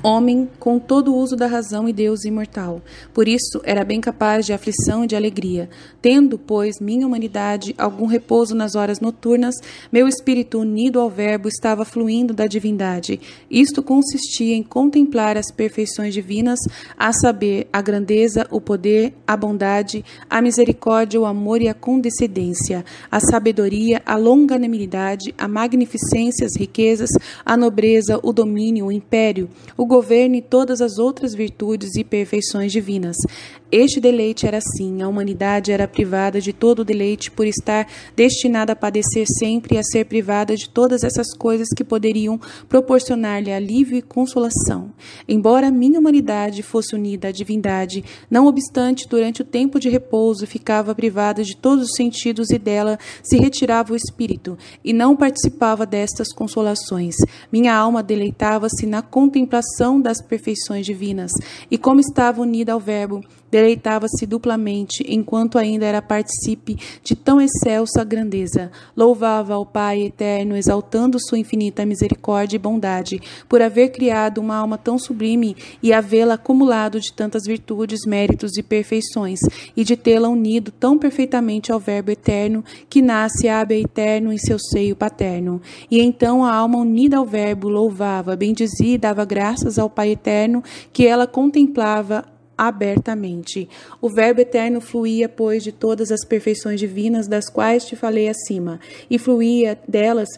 homem com todo o uso da razão e Deus imortal. Por isso era bem capaz de aflição e de alegria. Tendo, pois, minha humanidade algum repouso nas horas noturnas, meu espírito unido ao verbo estava fluindo da divindade. Isto consistia em contemplar as perfeições divinas, a saber, a grandeza, o poder, a bondade, a misericórdia, o amor e a condescendência, a sabedoria, a longanimidade, a magnificência, as riquezas, a nobreza, o domínio, o império, o governo e todas as outras virtudes e perfeições divinas. Este deleite era assim, a humanidade era privada de todo o deleite por estar destinada a padecer sempre e a ser privada de todas essas coisas que poderiam proporcionar-lhe alívio e consolação. Embora a minha humanidade fosse unida à divindade, não obstante, durante o tempo de repouso ficava privada de todos os sentidos e dela se retirava o espírito, e não participava destas consolações. Minha alma deleitava-se na contemplação das perfeições divinas, e como estava unida ao Verbo, deleitava-se duplamente, enquanto ainda era participe de tão excelsa grandeza. Louvava ao Pai eterno, exaltando sua infinita misericórdia e bondade, por haver criado uma alma tão sublime e havê-la acumulado de tantas virtudes, méritos e perfeições, e de tê-la unido tão perfeitamente ao Verbo eterno, que nasce Abba eterno em seu seio paterno. E então a alma unida ao Verbo louvava, bendizia e dava graças ao Pai eterno, que ela contemplava abertamente. O Verbo eterno fluía, pois, de todas as perfeições divinas das quais te falei acima, e fluía delas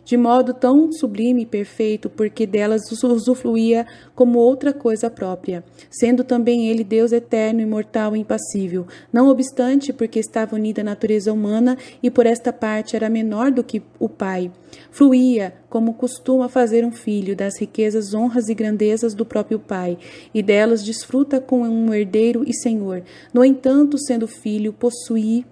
de modo tão sublime e perfeito, porque delas usufruía como outra coisa própria, sendo também ele Deus eterno, imortal e impassível. Não obstante, porque estava unida à natureza humana e por esta parte era menor do que o Pai, fluía, como costuma fazer um filho, das riquezas, honras e grandezas do próprio Pai, e delas desfruta como um herdeiro e senhor. No entanto, sendo filho, possuía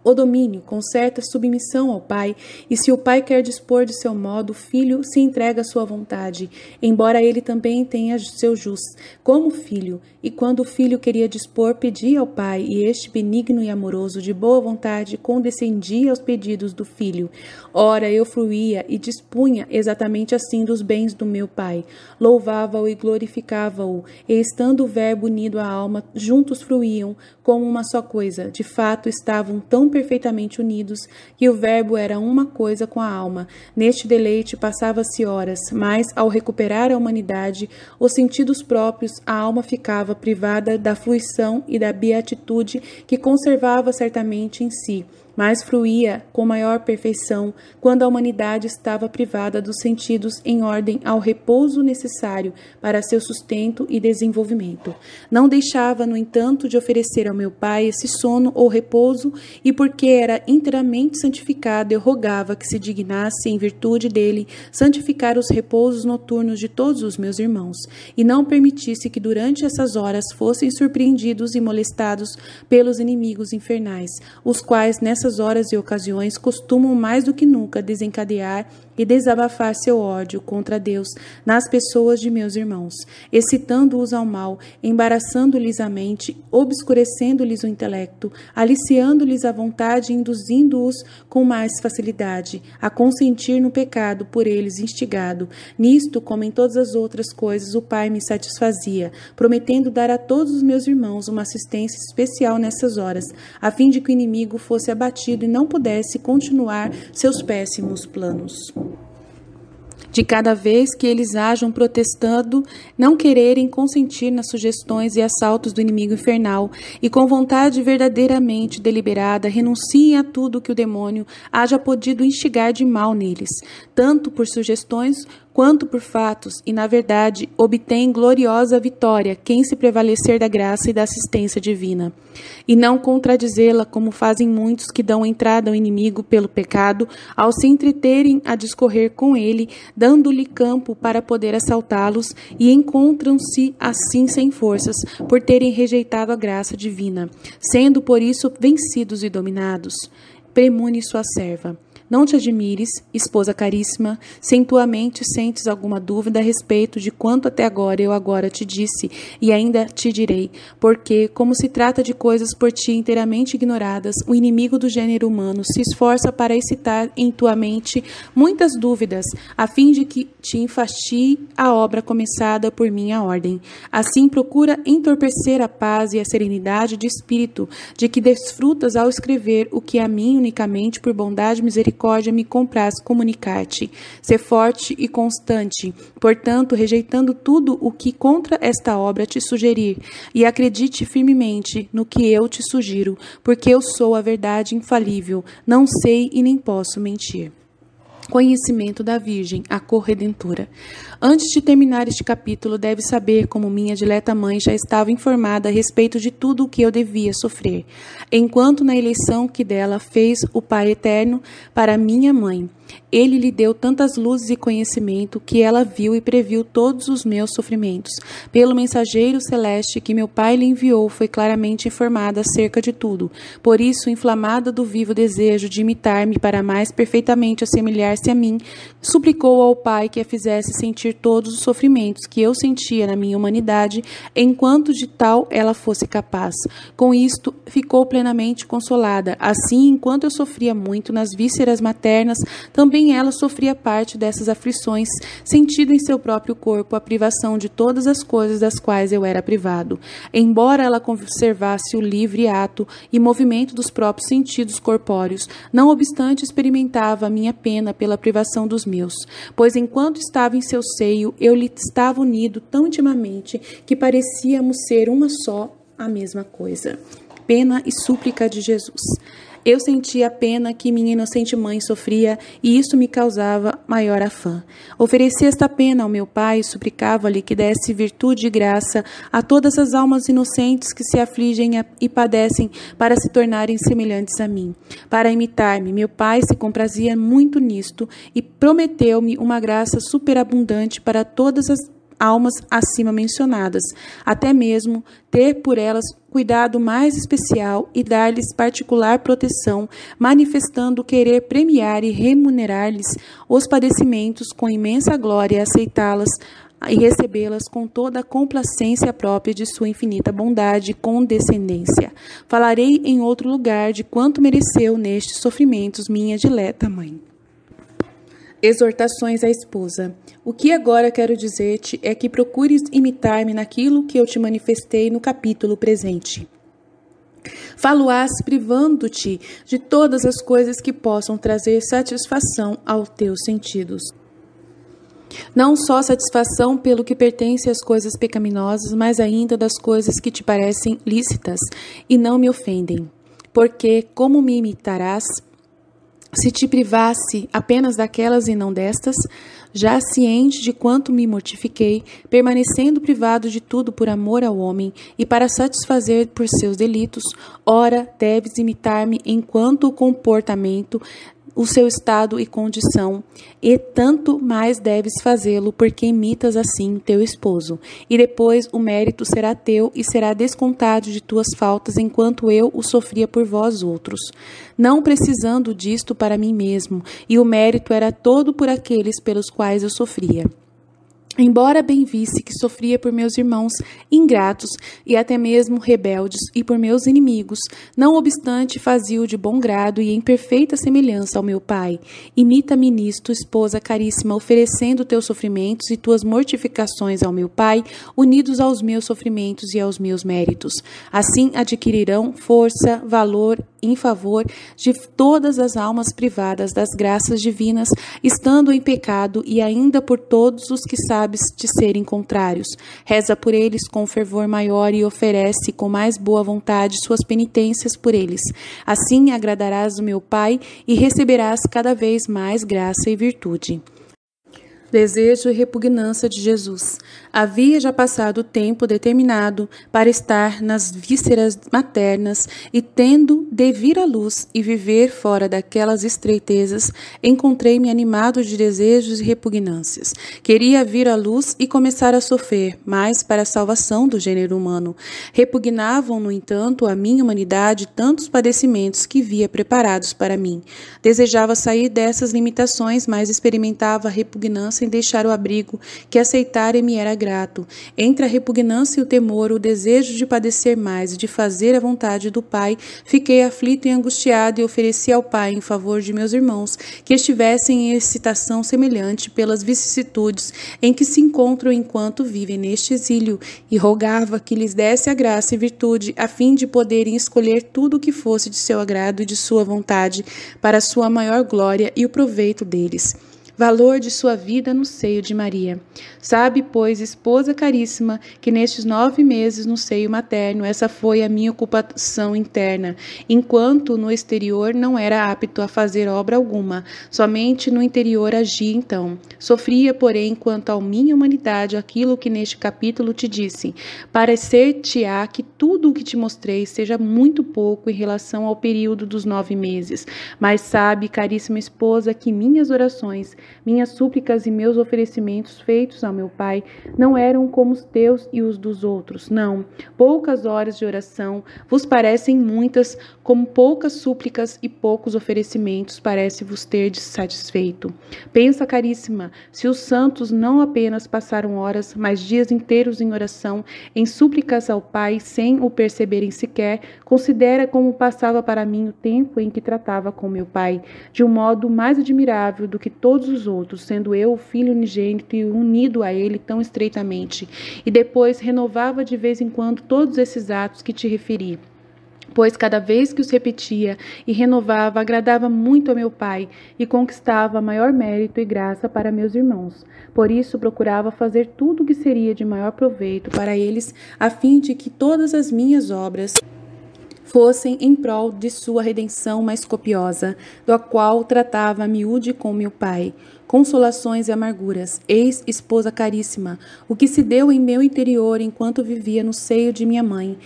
o domínio, com certa submissão ao Pai, e se o Pai quer dispor de seu modo, o Filho se entrega à sua vontade, embora ele também tenha seu jus, como filho, e quando o Filho queria dispor, pedia ao Pai, e este, benigno e amoroso, de boa vontade, condescendia aos pedidos do Filho. Ora, eu fluía e dispunha exatamente assim dos bens do meu Pai, louvava-o e glorificava-o, e estando o Verbo unido à alma, juntos fluíam como uma só coisa, de fato estavam tão perfeitamente unidos, que o Verbo era uma coisa com a alma. Neste deleite passava-se horas, mas, ao recuperar a humanidade, os sentidos próprios, a alma ficava privada da fruição e da beatitude que conservava certamente em si, mas fluía com maior perfeição quando a humanidade estava privada dos sentidos em ordem ao repouso necessário para seu sustento e desenvolvimento. Não deixava, no entanto, de oferecer ao meu Pai esse sono ou repouso, e porque era inteiramente santificado, eu rogava que se dignasse, em virtude dele, santificar os repousos noturnos de todos os meus irmãos, e não permitisse que durante essas horas fossem surpreendidos e molestados pelos inimigos infernais, os quais nessas horas e ocasiões costumam mais do que nunca desencadear e desabafar seu ódio contra Deus nas pessoas de meus irmãos, excitando-os ao mal, embaraçando-lhes a mente, obscurecendo-lhes o intelecto, aliciando-lhes a vontade e induzindo-os com mais facilidade a consentir no pecado por eles instigado. Nisto, como em todas as outras coisas, o Pai me satisfazia, prometendo dar a todos os meus irmãos uma assistência especial nessas horas, a fim de que o inimigo fosse abatido e não pudesse continuar seus péssimos planos. De cada vez que eles hajam protestando, não quererem consentir nas sugestões e assaltos do inimigo infernal, e com vontade verdadeiramente deliberada, renunciem a tudo que o demônio haja podido instigar de mal neles, tanto por sugestões quanto por fatos, e, na verdade, obtém gloriosa vitória quem se prevalecer da graça e da assistência divina, e não contradizê-la, como fazem muitos que dão entrada ao inimigo pelo pecado, ao se entreterem a discorrer com ele, dando-lhe campo para poder assaltá-los, e encontram-se assim sem forças, por terem rejeitado a graça divina, sendo por isso vencidos e dominados. Premune sua serva. Não te admires, esposa caríssima, se em tua mente sentes alguma dúvida a respeito de quanto até agora eu agora te disse e ainda te direi, porque, como se trata de coisas por ti inteiramente ignoradas, o inimigo do gênero humano se esforça para excitar em tua mente muitas dúvidas, a fim de que te enfastie a obra começada por minha ordem. Assim procura entorpecer a paz e a serenidade de espírito de que desfrutas ao escrever o que a mim unicamente por bondade e misericórdia me compraz comunicar-te. Sê forte e constante, portanto, rejeitando tudo o que contra esta obra te sugerir, e acredite firmemente no que eu te sugiro, porque eu sou a verdade infalível, não sei e nem posso mentir. conhecimento da Virgem, a corredentora. Antes de terminar este capítulo, deve saber como minha dileta mãe já estava informada a respeito de tudo o que eu devia sofrer, enquanto na eleição que dela fez o Pai Eterno para minha mãe. Ele lhe deu tantas luzes e conhecimento que ela viu e previu todos os meus sofrimentos. Pelo mensageiro celeste que meu pai lhe enviou, foi claramente informada acerca de tudo. Por isso, inflamada do vivo desejo de imitar-me para mais perfeitamente assemelhar-se a mim, suplicou ao Pai que a fizesse sentir todos os sofrimentos que eu sentia na minha humanidade, enquanto de tal ela fosse capaz. Com isto, ficou plenamente consolada. Assim, enquanto eu sofria muito nas vísceras maternas, também ela sofria parte dessas aflições, sentindo em seu próprio corpo a privação de todas as coisas das quais eu era privado. Embora ela conservasse o livre ato e movimento dos próprios sentidos corpóreos, não obstante experimentava a minha pena pela privação dos meus, pois enquanto estava em seu seio, eu lhe estava unido tão intimamente que parecíamos ser uma só, a mesma coisa. Pena e súplica de Jesus. Eu sentia a pena que minha inocente mãe sofria e isso me causava maior afã. Ofereci esta pena ao meu pai e suplicava-lhe que desse virtude e graça a todas as almas inocentes que se afligem e padecem para se tornarem semelhantes a mim. Para imitar-me, meu pai se comprazia muito nisto e prometeu-me uma graça superabundante para todas as almas acima mencionadas, até mesmo ter por elas cuidado mais especial e dar-lhes particular proteção, manifestando querer premiar e remunerar-lhes os padecimentos com imensa glória e aceitá-las e recebê-las com toda a complacência própria de sua infinita bondade e condescendência. Falarei em outro lugar de quanto mereceu nestes sofrimentos minha dileta mãe. Exortações à esposa. O que agora quero dizer-te é que procures imitar-me naquilo que eu te manifestei no capítulo presente. Falo-ás privando-te de todas as coisas que possam trazer satisfação aos teus sentidos. Não só satisfação pelo que pertence às coisas pecaminosas, mas ainda das coisas que te parecem lícitas e não me ofendem. Porque, como me imitarás, se te privasse apenas daquelas e não destas, já ciente de quanto me mortifiquei, permanecendo privado de tudo por amor ao homem e para satisfazer por seus delitos, ora deves imitar-me enquanto o comportamento, o seu estado e condição, e tanto mais deves fazê-lo porque imitas assim teu esposo. E depois o mérito será teu e será descontado de tuas faltas enquanto eu o sofria por vós outros, não precisando disto para mim mesmo, e o mérito era todo por aqueles pelos quais eu sofria. Embora bem visse que sofria por meus irmãos ingratos e até mesmo rebeldes e por meus inimigos, não obstante fazia-o de bom grado e em perfeita semelhança ao meu pai. Imita-me nisto, esposa caríssima, oferecendo teus sofrimentos e tuas mortificações ao meu pai, unidos aos meus sofrimentos e aos meus méritos. Assim adquirirão força, valor em favor de todas as almas privadas das graças divinas, estando em pecado e ainda por todos os que sabes de serem contrários. Reza por eles com fervor maior e oferece com mais boa vontade suas penitências por eles. Assim agradarás o meu Pai e receberás cada vez mais graça e virtude. Desejo e repugnância de Jesus. Havia já passado o tempo determinado para estar nas vísceras maternas e, tendo de vir à luz e viver fora daquelas estreitezas, encontrei-me animado de desejos e repugnâncias. Queria vir à luz e começar a sofrer, mas para a salvação do gênero humano. Repugnavam, no entanto, a minha humanidade tantos padecimentos que via preparados para mim. Desejava sair dessas limitações, mas experimentava a repugnância em deixar o abrigo que aceitar e me era grato. Entre a repugnância e o temor, o desejo de padecer mais e de fazer a vontade do Pai, fiquei aflito e angustiado e ofereci ao Pai em favor de meus irmãos que estivessem em excitação semelhante pelas vicissitudes em que se encontram enquanto vivem neste exílio, e rogava que lhes desse a graça e virtude a fim de poderem escolher tudo o que fosse de seu agrado e de sua vontade para a sua maior glória e o proveito deles. valor de sua vida no seio de Maria. Sabe, pois, esposa caríssima, que nestes 9 meses no seio materno, essa foi a minha ocupação interna, enquanto no exterior não era apto a fazer obra alguma, somente no interior agia então. Sofria, porém, quanto à minha humanidade, aquilo que neste capítulo te disse. Parecer-te-á que tudo o que te mostrei seja muito pouco em relação ao período dos 9 meses, mas sabe, caríssima esposa, que minhas orações, minhas súplicas e meus oferecimentos feitos ao meu Pai não eram como os teus e os dos outros. Não, poucas horas de oração vos parecem muitas, como poucas súplicas e poucos oferecimentos parece vos ter satisfeito. Pensa, caríssima, se os santos não apenas passaram horas, mas dias inteiros em oração, em súplicas ao Pai, sem o perceberem sequer, considera como passava para mim o tempo em que tratava com meu Pai, de um modo mais admirável do que todos os outros, sendo eu o filho unigênito e unido a ele tão estreitamente, e depois renovava de vez em quando todos esses atos que te referi, pois cada vez que os repetia e renovava, agradava muito a meu Pai e conquistava maior mérito e graça para meus irmãos. Por isso procurava fazer tudo o que seria de maior proveito para eles, a fim de que todas as minhas obras fossem em prol de sua redenção mais copiosa, do qual tratava a miúde com meu Pai. Consolações e amarguras, eis, esposa caríssima, o que se deu em meu interior enquanto vivia no seio de minha mãe.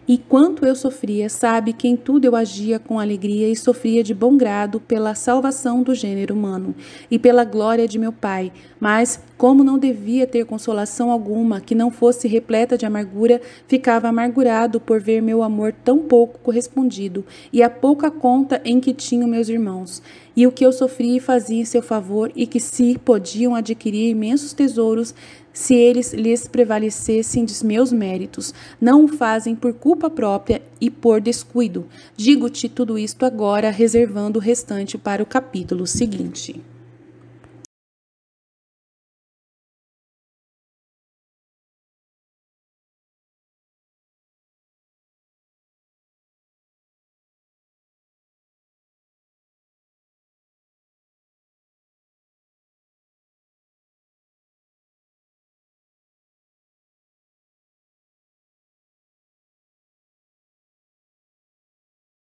E quanto eu sofria, sabe que em tudo eu agia com alegria e sofria de bom grado pela salvação do gênero humano e pela glória de meu Pai. Mas, como não devia ter consolação alguma que não fosse repleta de amargura, ficava amargurado por ver meu amor tão pouco correspondido e a pouca conta em que tinham meus irmãos. E o que eu sofria fazia em seu favor e que se podiam adquirir imensos tesouros se eles lhes prevalecessem dos meus méritos. Não o fazem por culpa própria e por descuido. Digo-te tudo isto agora, reservando o restante para o capítulo seguinte.